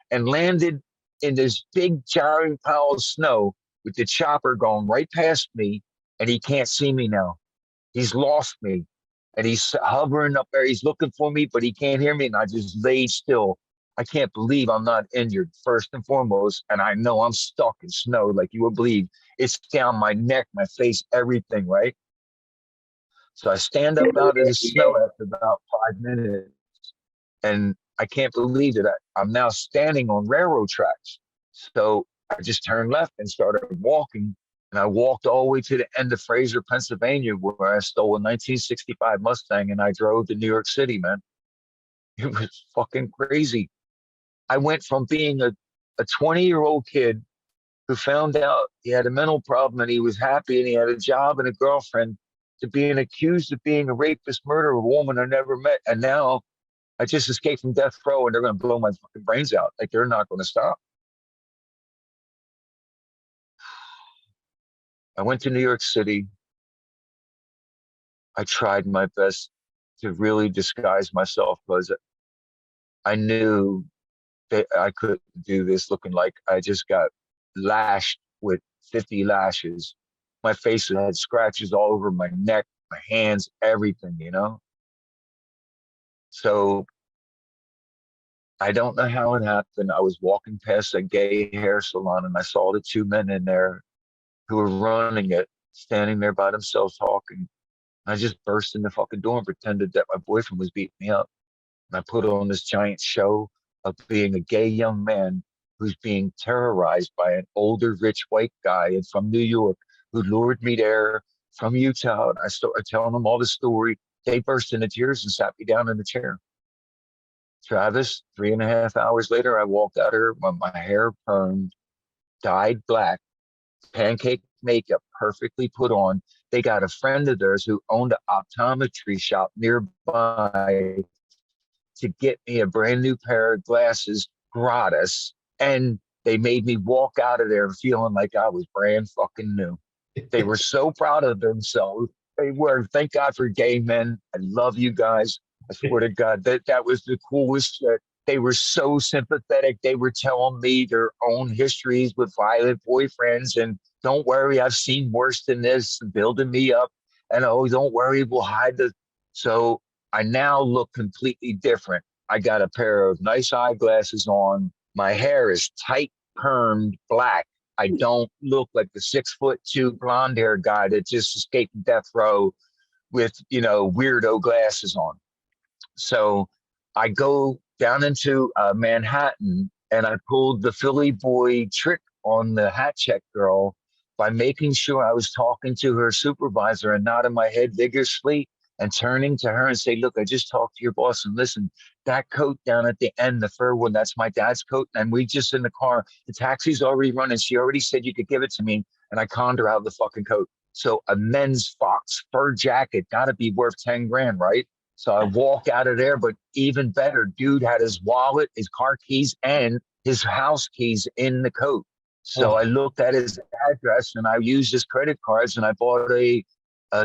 and landed in this big jarring pile of snow with the chopper going right past me, and he can't see me now. He's lost me, and he's hovering up there. He's looking for me, but he can't hear me, and I just laid still. I can't believe I'm not injured, first and foremost, and I know I'm stuck in snow like you would believe. It's down my neck, my face, everything, right? So I stand up out of the snow after about 5 minutes, and I can't believe that I'm now standing on railroad tracks. So I just turned left and started walking, and I walked all the way to the end of Fraser, Pennsylvania, where I stole a 1965 Mustang and I drove to New York City, man. It was fucking crazy. I went from being a 20-year-old kid who found out he had a mental problem and he was happy and he had a job and a girlfriend to being accused of being a rapist, murderer, a woman I never met. And now I just escaped from death row and they're going to blow my fucking brains out. Like, they're not going to stop. I went to New York City. I tried my best to really disguise myself because I knew that I couldn't do this looking like I just got lashed with 50 lashes. My face had scratches all over my neck, my hands, everything, you know? So I don't know how it happened. I was walking past a gay hair salon and I saw the two men in there who were running it, standing there by themselves talking. I just burst in the fucking door and pretended that my boyfriend was beating me up. And I put on this giant show of being a gay young man who's being terrorized by an older, rich white guy from New York who lured me there from Utah. And I started telling them all the story. They burst into tears and sat me down in the chair. Travis, 3.5 hours later, I walked out here with my hair permed, dyed black, pancake makeup perfectly put on. They got a friend of theirs who owned an optometry shop nearby to get me a brand new pair of glasses gratis. And they made me walk out of there feeling like I was brand fucking new. They were so proud of themselves. They were. Thank God for gay men. I love you guys. I swear to God, that was the coolest shit. They were so sympathetic. They were telling me their own histories with violent boyfriends. And don't worry, I've seen worse than this, and building me up. And oh, don't worry, we'll hide the. So I now look completely different. I got a pair of nice eyeglasses on. My hair is tight, permed black. I don't look like the 6'2" blonde hair guy that just escaped death row with, weirdo glasses on. So I go down into Manhattan and I pulled the Philly boy trick on the hat check girl by making sure I was talking to her supervisor and nodding my head vigorously and turning to her and say, look, I just talked to your boss, and listen, that coat down at the end, the fur one, that's my dad's coat. And we just in the car, the taxi's already running. She already said you could give it to me. And I conned her out of the fucking coat. So a men's Fox fur jacket gotta be worth 10 grand, right? So I walk out of there, but even better, dude had his wallet, his car keys, and his house keys in the coat. So I looked at his address and I used his credit cards and I bought a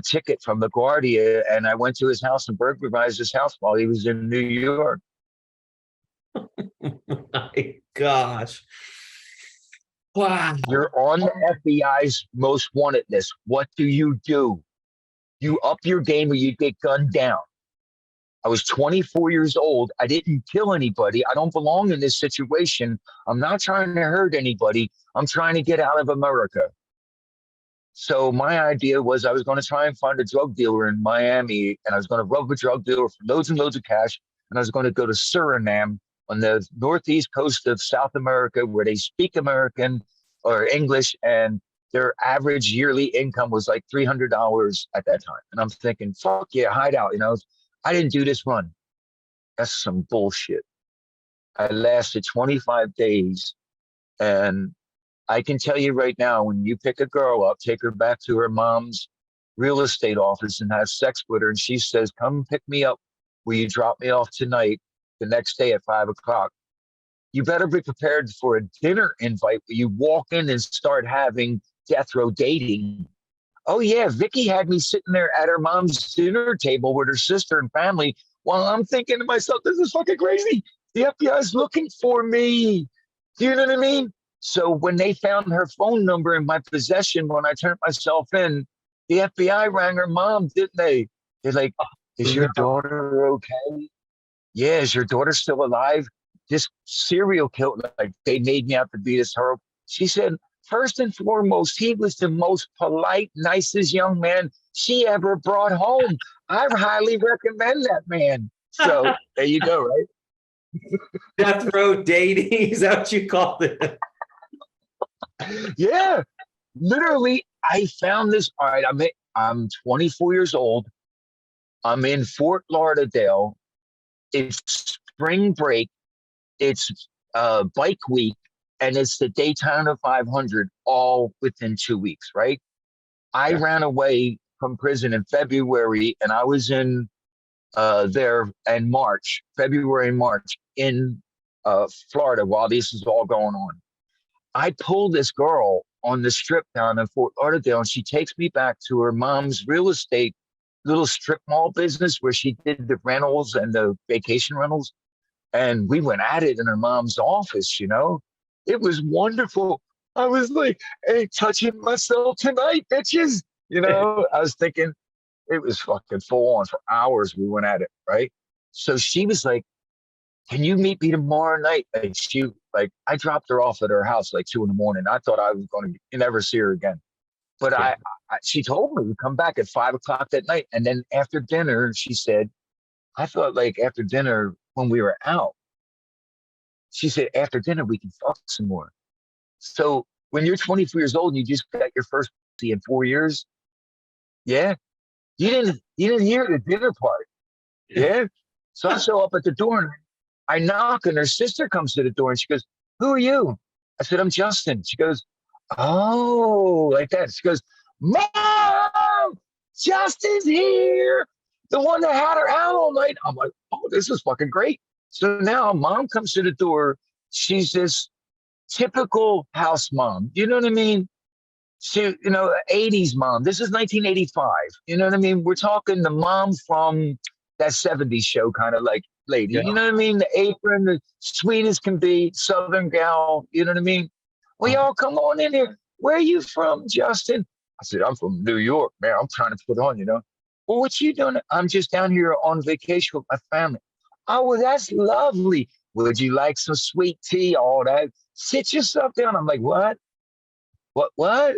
ticket from LaGuardia and I went to his house and burglarized his house while he was in New York. My gosh. Wow. You're on the FBI's most wanted list. What do? You up your game or you get gunned down. I was 24 years old. I didn't kill anybody. I don't belong in this situation. I'm not trying to hurt anybody. I'm trying to get out of America. So my idea was I was going to try and find a drug dealer in Miami, and I was going to rob a drug dealer for loads and loads of cash, and I was going to go to Suriname on the northeast coast of South America where they speak American or English, and their average yearly income was like $300 at that time. And I'm thinking, fuck yeah, hideout, I didn't do this run. That's some bullshit. I lasted 25 days and I can tell you right now, when you pick a girl up, take her back to her mom's real estate office and have sex with her, and she says, "Come pick me up. Will you drop me off tonight, the next day at 5 o'clock?" You better be prepared for a dinner invite where you walk in and start having death row dating. Oh yeah, Vicky had me sitting there at her mom's dinner table with her sister and family while I'm thinking to myself, this is fucking crazy. The FBI is looking for me. Do you know what I mean? So when they found her phone number in my possession when I turned myself in, the FBI rang her mom, didn't they? They're like, is your No. daughter okay? Yeah, is your daughter still alive? This serial killer, like they made me out to be this horrible. She said, first and foremost, he was the most polite, nicest young man she ever brought home. I highly recommend that man. So there you go, right? Death row dating, is that what you called it? Yeah, literally, I found this. All right, I'm 24 years old. I'm in Fort Lauderdale. It's spring break. It's bike week, and it's the Daytona 500 all within 2 weeks, right? I Yeah. ran away from prison in February, and I was in there in March, February and March in Florida while this is all going on. I pulled this girl on the strip down in Fort Lauderdale, and she takes me back to her mom's real estate little strip mall business where she did the rentals and the vacation rentals. And we went at it in her mom's office, you know? It was wonderful. I was like, hey, touching myself tonight, bitches. You know, I was thinking it was fucking full on for hours. We went at it, right? So she was like, can you meet me tomorrow night? Like I dropped her off at her house like 2 in the morning. I thought I was going to never see her again. But Yeah. she told me to come back at 5 o'clock that night. And then after dinner, she said, I thought like after dinner when we were out, she said, after dinner, we can fuck some more. So when you're 24 years old and you just got your first pussy in 4 years, yeah, you didn't hear the dinner part. Yeah. So I show up at the door and I knock and her sister comes to the door and she goes, who are you? I said, I'm Justin. She goes, oh, like that. She goes, Mom, Justin's here. The one that had her out all night. I'm like, oh, this is fucking great. So now mom comes to the door. She's this typical house mom. You know what I mean? She, 80s mom. This is 1985. You know what I mean? We're talking the mom from that 70s show kind of like lady. Yeah. You know what I mean? The apron, the sweet as can be, Southern gal. You know what I mean? Well, y'all come on in here. Where are you from, Justin? I said, I'm from New York, man. I'm trying to put on, Well, what you doing? I'm just down here on vacation with my family. Oh, well, that's lovely. Would you like some sweet tea? All that. Sit yourself down. I'm like, what? What?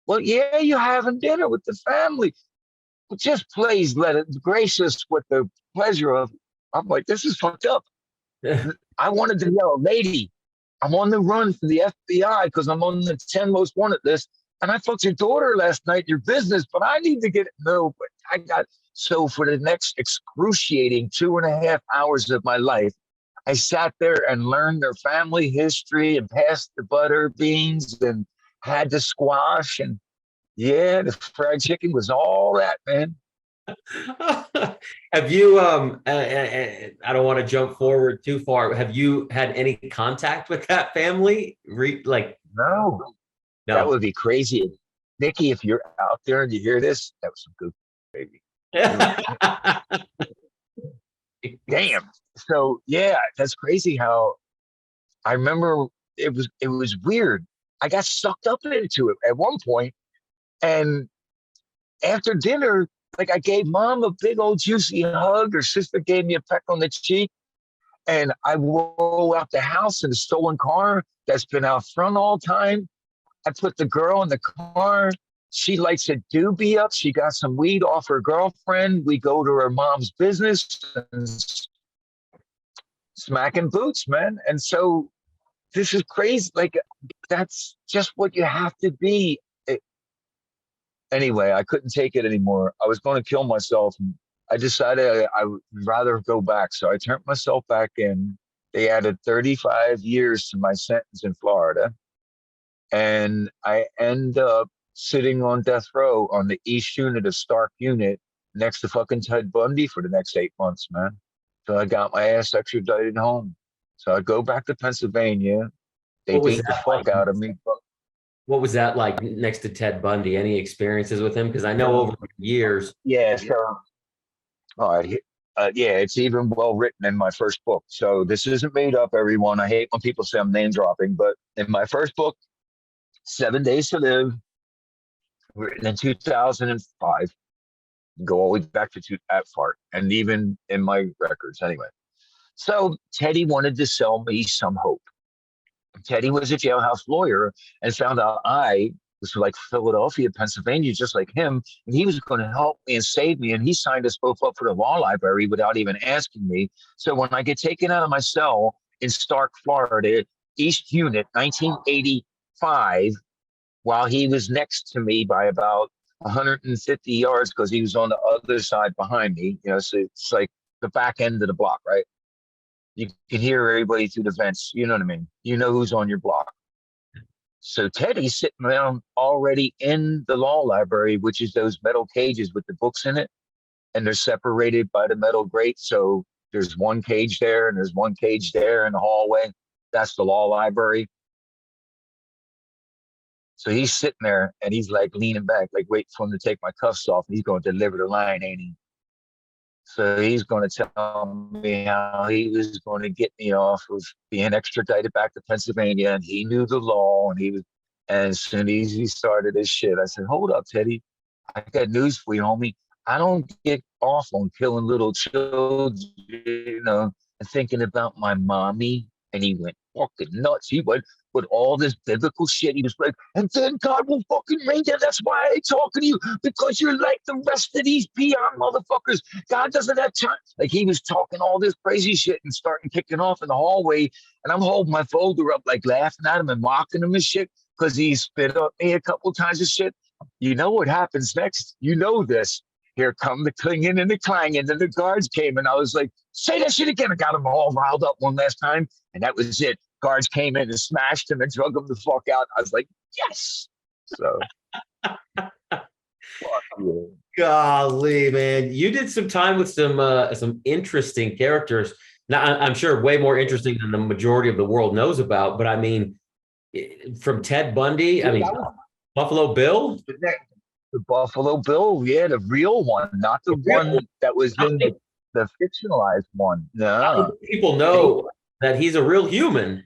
Well, yeah, you're having dinner with the family. But just please let it grace us with the pleasure of. I'm like, this is fucked up. I wanted to yell, lady, I'm on the run for the FBI because I'm on the 10 most wanted list. And I fucked your daughter last night, your business, but I need to get no, but I got so for the next excruciating 2.5 hours of my life, I sat there and learned their family history and passed the butter beans and had the squash and yeah, the fried chicken was all that, man. Have you I don't want to jump forward too far. Have you had any contact with that family? No, that No. would be crazy. Nikki, if you're out there and you hear this, that was some good baby. Damn. So yeah, that's crazy how I remember it was weird. I got sucked up into it at one point, and after dinner, like I gave mom a big old juicy hug. Her sister gave me a peck on the cheek, and I roll out the house in a stolen car that's been out front all time. I put the girl in the car. She lights a doobie up. She got some weed off her girlfriend. We go to her mom's business and smacking boots, man. And so this is crazy. Like that's just what you have to be. Anyway, I couldn't take it anymore. I was going to kill myself. And I decided I would rather go back. So I turned myself back in. They added 35 years to my sentence in Florida. And I end up sitting on death row on the East Unit of Stark Unit next to fucking Ted Bundy for the next 8 months, man. So I got my ass extradited home. So I go back to Pennsylvania. They What was beat the that like? fuck out of me. What was that like next to Ted Bundy? Any experiences with him? Because I know over the years. Yeah, so all right. Yeah, it's even well written in my first book. So this isn't made up, everyone. I hate when people say I'm name dropping, but in my first book, 7 Days to Live, written in 2005, go all the way back to at fart, and even in my records anyway. So Teddy wanted to sell me some hope. Teddy was a jailhouse lawyer and found out I was from like Philadelphia, Pennsylvania, just like him, and he was going to help me and save me. And he signed us both up for the law library without even asking me. So when I get taken out of my cell in Stark, Florida, East Unit, 1985, while he was next to me by about 150 yards because he was on the other side behind me, so it's like the back end of the block, right? You can hear everybody through the vents. You know what I mean? You know who's on your block. So Teddy's sitting around already in the law library, which is those metal cages with the books in it, and they're separated by the metal grate. So there's one cage there and there's one cage there in the hallway. That's the law library. So he's sitting there and he's like leaning back, like waiting for him to take my cuffs off. And he's going to deliver the line, ain't he? So he's going to tell me how he was going to get me off of being extradited back to Pennsylvania, and he knew the law, and he was. And as soon as he started his shit, I said, "Hold up, Teddy, I got news for you, homie. I don't get off on killing little children, and thinking about my mommy." And he went fucking nuts. He went with all this biblical shit. He was like, and then God will fucking rain down. That's why I ain't talking to you, because you're like the rest of these peon motherfuckers. God doesn't have time. Like he was talking all this crazy shit and starting kicking off in the hallway. And I'm holding my folder up, like laughing at him and mocking him and shit, because he spit up me a couple times of shit. You know what happens next? You know this. Here come the clinging and the clanging, and the guards came, and I was like, say that shit again. I got them all riled up one last time, and that was it. Guards came in and smashed him and drug him the fuck out. I was like, yes. So, Golly, man, you did some time with some interesting characters. Now, I'm sure way more interesting than the majority of the world knows about. But I mean, from Ted Bundy, I mean, Buffalo Bill. The Buffalo Bill, yeah, the real one, not the one that was in the fictionalized one. No, people know that he's a real human.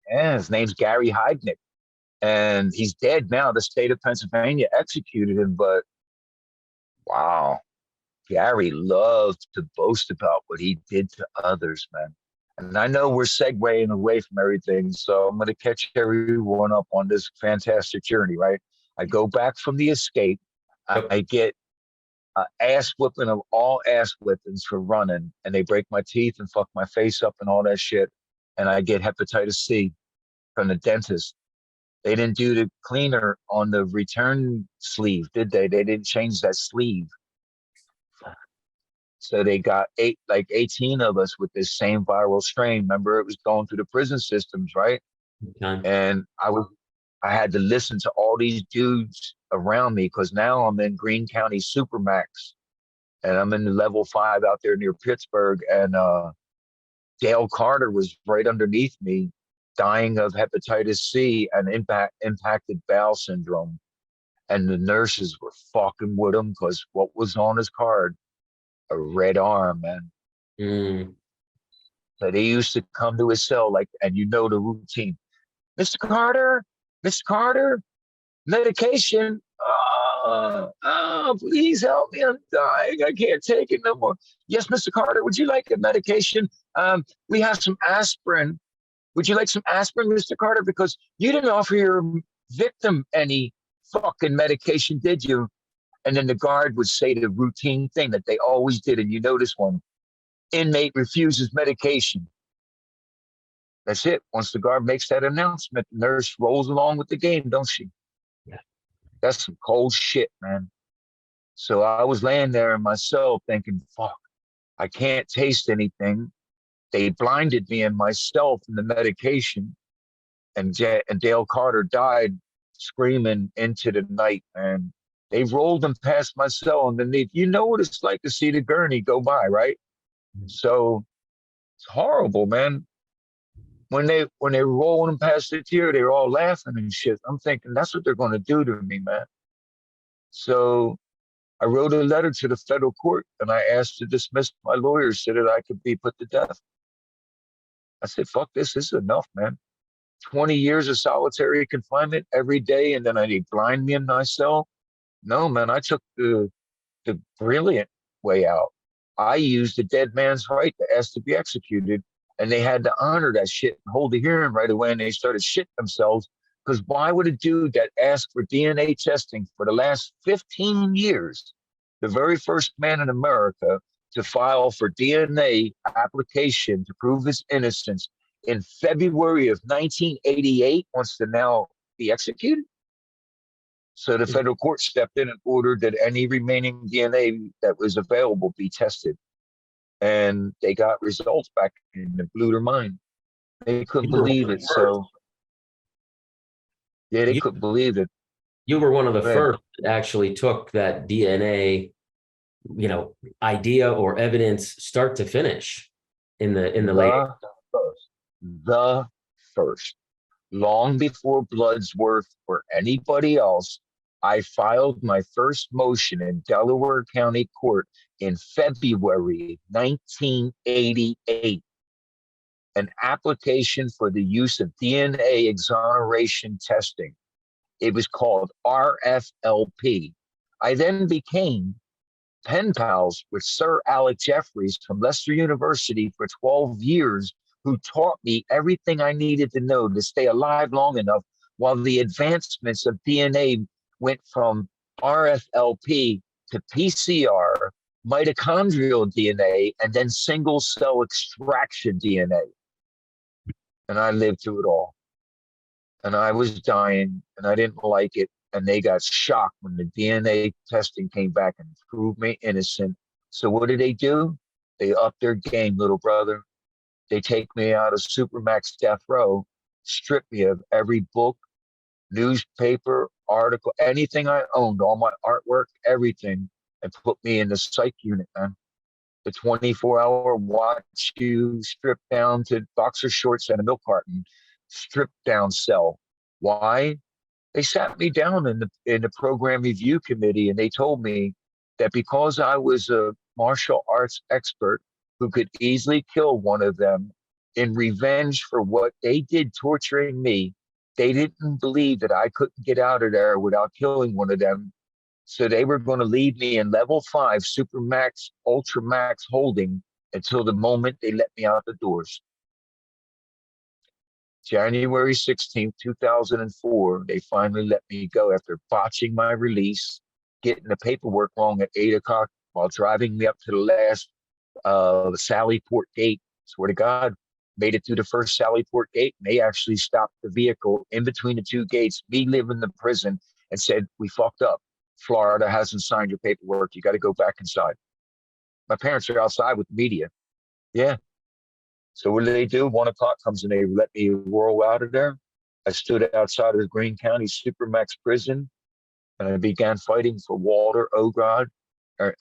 Yeah, his name's Gary Heidnick, and he's dead now. The state of Pennsylvania executed him, but wow, Gary loved to boast about what he did to others, man. And I know we're segueing away from everything, so I'm going to catch everyone up on this fantastic journey, right? I go back from the escape. I get ass whipping of all ass whippings for running, and they break my teeth and fuck my face up and all that shit. And I get hepatitis C from the dentist. They didn't do the cleaner on the return sleeve, did they? They didn't change that sleeve. So they got 18 of us with this same viral strain. Remember, it was going through the prison systems, right? Okay. And I had to listen to all these dudes around me, because now I'm in Greene County Supermax, and I'm in the level 5 out there near Pittsburgh. And Dale Carter was right underneath me, dying of hepatitis C and impacted bowel syndrome. And the nurses were fucking with him, because what was on his card? A red arm, man. So they used to come to his cell, and you know the routine. Mr. Carter, Mr. Carter, medication. Please help me. I'm dying. I can't take it no more. Yes, Mr. Carter, would you like a medication? We have some aspirin. Would you like some aspirin, Mr. Carter? Because you didn't offer your victim any fucking medication, did you? And then the guard would say the routine thing that they always did. And you know this one: inmate refuses medication. That's it. Once the guard makes that announcement, the nurse rolls along with the game, don't she? Yeah. That's some cold shit, man. So I was laying there in my cell thinking, fuck, I can't taste anything. They blinded me and myself in the medication. and Dale Carter died screaming into the night, and they rolled him past my cell underneath. You know what it's like to see the gurney go by, right? So it's horrible, man. When they were rolling him past the tier, they were all laughing and shit. I'm thinking that's what they're going to do to me, man. So I wrote a letter to the federal court and I asked to dismiss my lawyers so that I could be put to death. I said, fuck this. This is enough, man. 20 years of solitary confinement every day, and then they blind me in my cell. No, man, I took the brilliant way out. I used the dead man's right to ask to be executed, and they had to honor that shit and hold a hearing right away, and they started shitting themselves. Because why would a dude that asked for DNA testing for the last 15 years, the very first man in America to file for DNA application to prove his innocence in February of 1988, wants to now be executed? So the federal court stepped in and ordered that any remaining DNA that was available be tested. And they got results back and it blew their mind. They couldn't believe it. So, yeah, they You, couldn't believe it. you were one of the Man, first that actually took that DNA, idea or evidence start to finish in the late. the first. Long before Bloodsworth or anybody else, I filed my first motion in Delaware County Court in February 1988, an application for the use of DNA exoneration testing. It was called RFLP. I then became pen pals with Sir Alec Jeffreys from Leicester University for 12 years, who taught me everything I needed to know to stay alive long enough while the advancements of DNA went from RFLP to PCR, mitochondrial DNA, and then single cell extraction DNA. And I lived through it all. And I was dying and I didn't like it. And they got shocked when the DNA testing came back and proved me innocent. So what do? They upped their game, little brother. They take me out of Supermax death row, strip me of every book, newspaper, article, anything I owned, all my artwork, everything, and put me in the psych unit, man. The 24-hour watch you stripped down to boxer shorts and a milk carton, stripped down cell. Why? They sat me down in the program review committee and they told me that because I was a martial arts expert who could easily kill one of them in revenge for what they did torturing me, they didn't believe that I couldn't get out of there without killing one of them. So they were going to leave me in level 5 Supermax, Ultramax holding until the moment they let me out the doors. January 16th, 2004, they finally let me go after botching my release, getting the paperwork wrong at 8 o'clock while driving me up to the last Sallyport gate. Swear to God, made it through the first Sallyport gate. And they actually stopped the vehicle in between the two gates, me living in the prison, and said, "We fucked up. Florida hasn't signed your paperwork. You got to go back inside." My parents are outside with the media. Yeah. So what do? 1 o'clock comes and they let me whirl out of there. I stood outside of the Greene County Supermax prison and I began fighting for Walter Ogrod,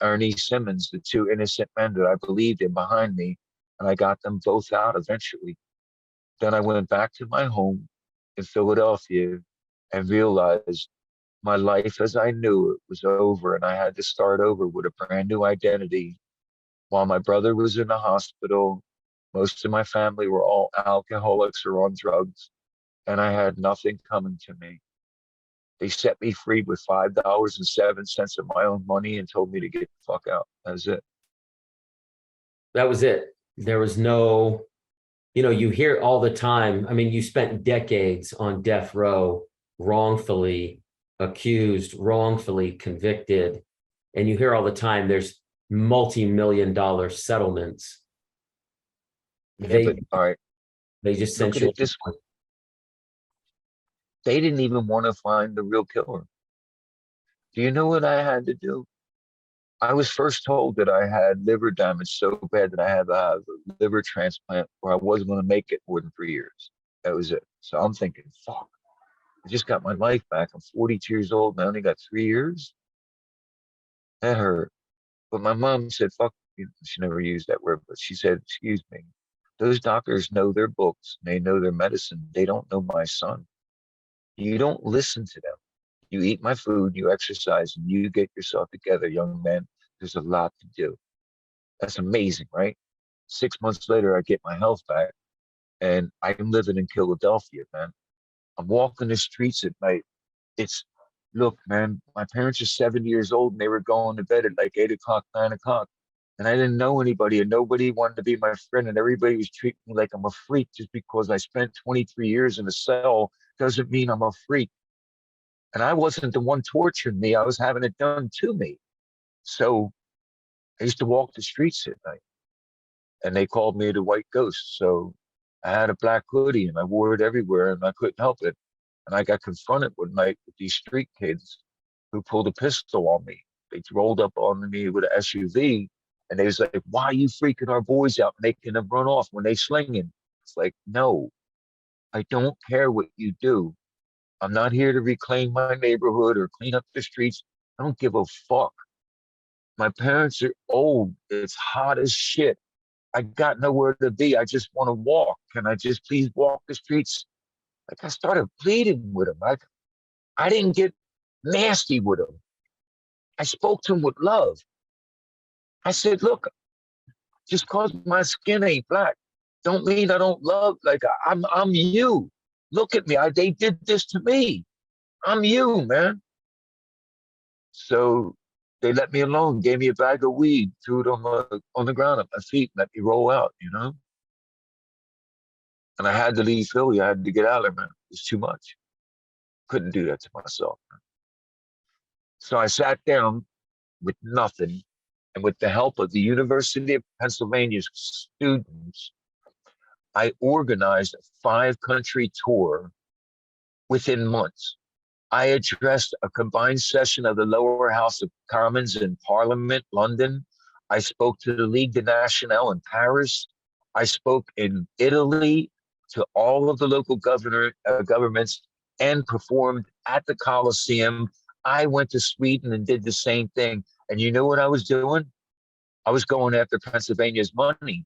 Ernie Simmons, the two innocent men that I believed in behind me. And I got them both out eventually. Then I went back to my home in Philadelphia and realized my life as I knew it was over and I had to start over with a brand new identity. While my brother was in the hospital, most of my family were all alcoholics or on drugs, and I had nothing coming to me. They set me free with $5.07 of my own money and told me to get the fuck out. That was it. That was it. There was no, you hear all the time. I mean, you spent decades on death row, wrongfully accused, wrongfully convicted, and you hear all the time there's multi-million-dollar settlements. Yeah, all right. They just sent you. This way. They didn't even want to find the real killer. Do you know what I had to do? I was first told that I had liver damage so bad that I had to have a liver transplant or I wasn't going to make it more than 3 years. That was it. So I'm thinking, fuck, I just got my life back. I'm 42 years old and I only got 3 years. That hurt. But my mom said, fuck, she never used that word, but she said, excuse me. Those doctors know their books, they know their medicine. They don't know my son. You don't listen to them. You eat my food, you exercise, and you get yourself together, young man. There's a lot to do. That's amazing, right? 6 months later, I get my health back, and I'm living in Philadelphia, man. I'm walking the streets at night. It's, look, man, my parents are 70 years old, and they were going to bed at like 8 o'clock, 9 o'clock. And I didn't know anybody, and nobody wanted to be my friend, and everybody was treating me like I'm a freak just because I spent 23 years in a cell doesn't mean I'm a freak. And I wasn't the one torturing me, I was having it done to me. So I used to walk the streets at night, and they called me the white ghost. So I had a black hoodie and I wore it everywhere, and I couldn't help it. And I got confronted one night with these street kids who pulled a pistol on me. They rolled up on me with an SUV, and they was like, "Why are you freaking our boys out, making them run off when they slinging?" It's like, no, I don't care what you do. I'm not here to reclaim my neighborhood or clean up the streets. I don't give a fuck. My parents are old. It's hot as shit. I got nowhere to be. I just want to walk. Can I just please walk the streets? Like, I started pleading with him. I didn't get nasty with him. I spoke to him with love. I said, look, just cause my skin ain't black, don't mean I don't love. Like, I'm you. Look at me. They did this to me. I'm you, man. So they let me alone, gave me a bag of weed, threw it on the ground at my feet, let me roll out, you know? And I had to leave Philly. I had to get out of there, man. It was too much. Couldn't do that to myself, man. So I sat down with nothing. And with the help of the University of Pennsylvania's students, I organized a 5-country tour within months. I addressed a combined session of the lower house of Commons in Parliament, London. I spoke to the Ligue des Nationale in Paris. I spoke in Italy to all of the local governments and performed at the Colosseum. I went to Sweden and did the same thing. And you know what I was doing? I was going after Pennsylvania's money.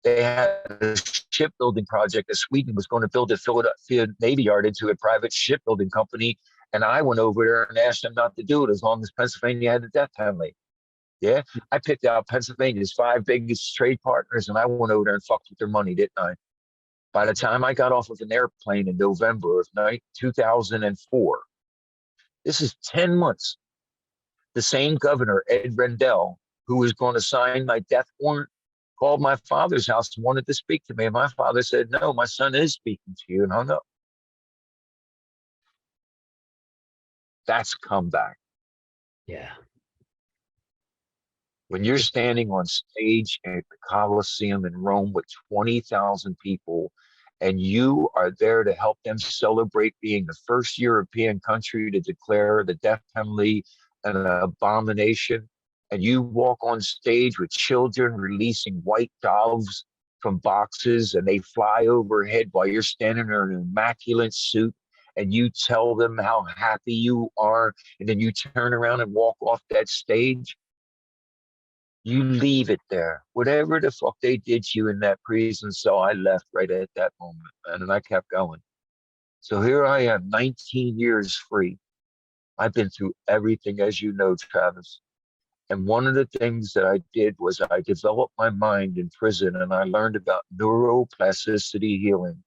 They had a shipbuilding project that Sweden was going to build a Philadelphia Navy Yard into a private shipbuilding company. And I went over there and asked them not to do it as long as Pennsylvania had the death penalty. Yeah. I picked out Pennsylvania's 5 biggest trade partners, and I went over there and fucked with their money, didn't I? By the time I got off of an airplane in November of 2004, this is 10 months, the same governor, Ed Rendell, who was going to sign my death warrant, called my father's house and wanted to speak to me. And my father said, no, my son is speaking to you, and hung up. That's comeback. Yeah. When you're standing on stage at the Colosseum in Rome with 20,000 people, and you are there to help them celebrate being the first European country to declare the death penalty an abomination, and you walk on stage with children releasing white doves from boxes, and they fly overhead while you're standing there in an immaculate suit, and you tell them how happy you are, and then you turn around and walk off that stage, you leave it there. Whatever the fuck they did to you in that prison cell, I left right at that moment, man, and I kept going. So here I am, 19 years free. I've been through everything, as you know, Travis. And one of the things that I did was I developed my mind in prison, and I learned about neuroplasticity healing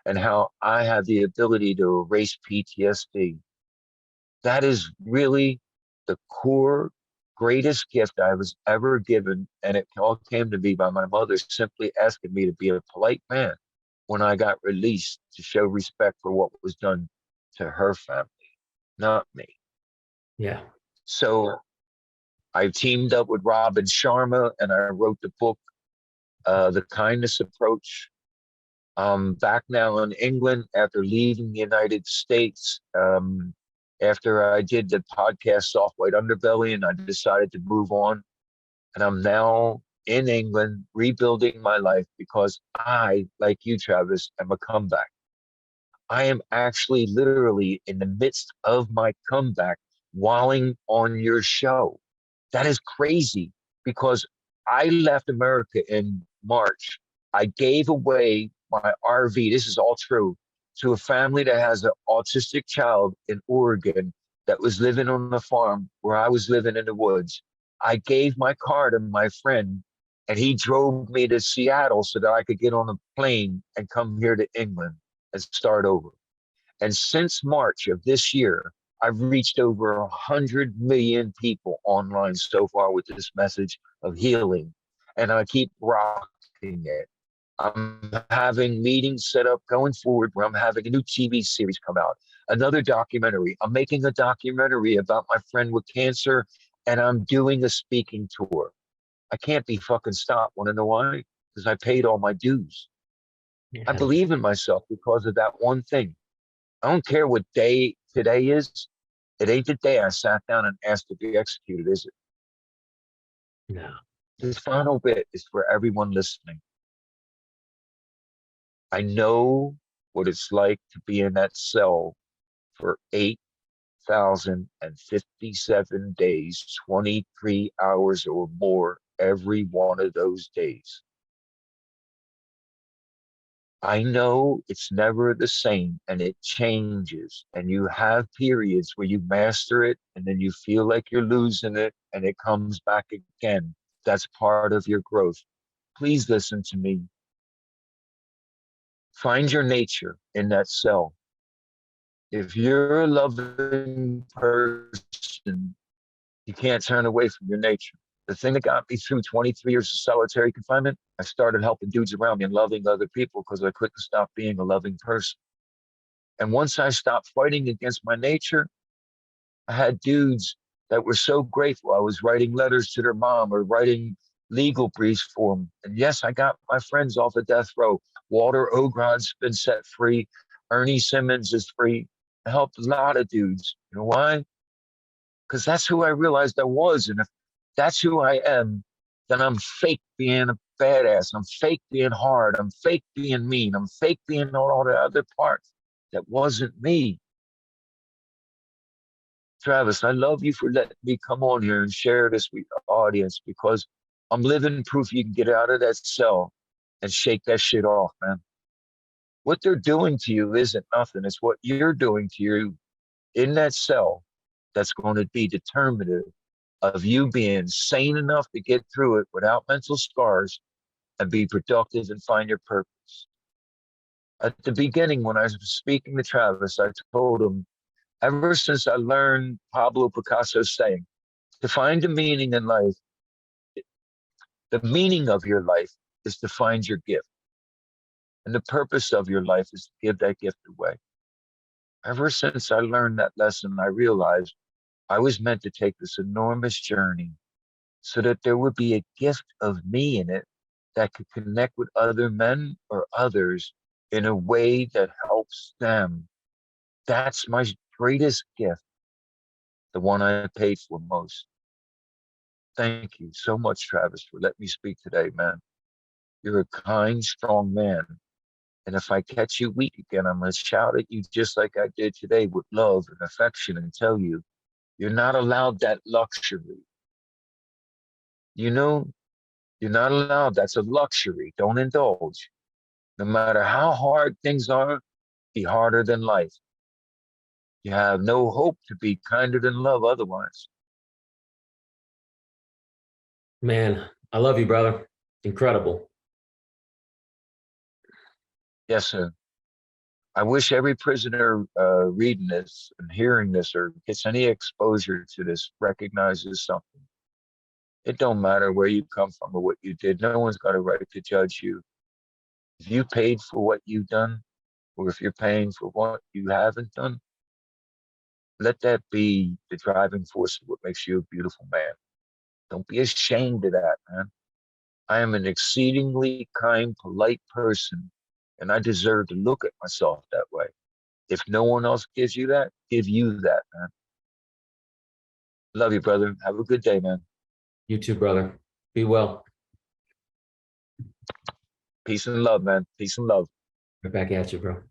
and how I have the ability to erase PTSD. That is really the core greatest gift I was ever given. And it all came to me by my mother simply asking me to be a polite man when I got released, to show respect for what was done to her family, not me. Yeah. So I teamed up with Robin Sharma, and I wrote the book, The Kindness Approach. Back now in England after leaving the United States. After I did the podcast Soft White Underbelly, and I decided to move on. And I'm now in England rebuilding my life because I, like you, Travis, am a comeback. I am actually literally in the midst of my comeback, walling on your show. That is crazy because I left America in March. I gave away my RV. This is all true to a family that has an autistic child in Oregon that was living on the farm where I was living in the woods. I gave my car to my friend and he drove me to Seattle so that I could get on a plane and come here to England and start over. And since March of this year, I've reached over 100 million people online so far with this message of healing. And I keep rocking it. I'm having meetings set up going forward where I'm having a new TV series come out, another documentary. I'm making a documentary about my friend with cancer, and I'm doing a speaking tour. I can't be fucking stopped. Want to know why? Because I paid all my dues. I Yeah. believe in myself because of that one thing. I don't care what day today is. It ain't the day I sat down and asked to be executed, is it? No. This final bit is for everyone listening. I know what it's like to be in that cell for 8,057 days, 23 hours or more every one of those days. I know it's never the same and it changes, and you have periods where you master it and then you feel like you're losing it and it comes back again. That's part of your growth. Please listen to me. Find your nature in that cell. If you're a loving person, you can't turn away from your nature. The thing that got me through 23 years of solitary confinement, I started helping dudes around me and loving other people because I couldn't stop being a loving person. And once I stopped fighting against my nature, I had dudes that were so grateful. I was writing letters to their mom or writing legal briefs for them. And yes, I got my friends off of death row. Walter Ogrod's been set free. Ernie Simmons is free. I helped a lot of dudes. You know why? Because that's who I realized I was. And if that's who I am, then I'm fake being a badass. I'm fake being hard. I'm fake being mean. I'm fake being all the other parts that wasn't me. Travis, I love you for letting me come on here and share this with the audience because I'm living proof you can get out of that cell and shake that shit off, man. What they're doing to you isn't nothing. It's what you're doing to you in that cell that's going to be determinative of you being sane enough to get through it without mental scars and be productive and find your purpose. At the beginning, when I was speaking to Travis, I told him, ever since I learned Pablo Picasso's saying, to find a meaning in life, the meaning of your life is to find your gift. And the purpose of your life is to give that gift away. Ever since I learned that lesson, I realized I was meant to take this enormous journey so that there would be a gift of me in it that could connect with other men or others in a way that helps them. That's my greatest gift, the one I paid for most. Thank you so much, Travis, for letting me speak today, man. You're a kind, strong man. And if I catch you weak again, I'm going to shout at you just like I did today with love and affection and tell you, you're not allowed that luxury. You know, you're not allowed. That's a luxury. Don't indulge. No matter how hard things are, be harder than life. You have no hope to be kinder than love otherwise. Man, I love you, brother. Incredible. Yes, sir. I wish every prisoner reading this and hearing this or gets any exposure to this recognizes something. It don't matter where you come from or what you did. No one's got a right to judge you. If you paid for what you've done, or if you're paying for what you haven't done, let that be the driving force of what makes you a beautiful man. Don't be ashamed of that, man. I am an exceedingly kind, polite person, and I deserve to look at myself that way. If no one else gives you that, give you that, man. Love you, brother. Have a good day, man. You too, brother. Be well. Peace and love, man. Peace and love. Right back at you, bro.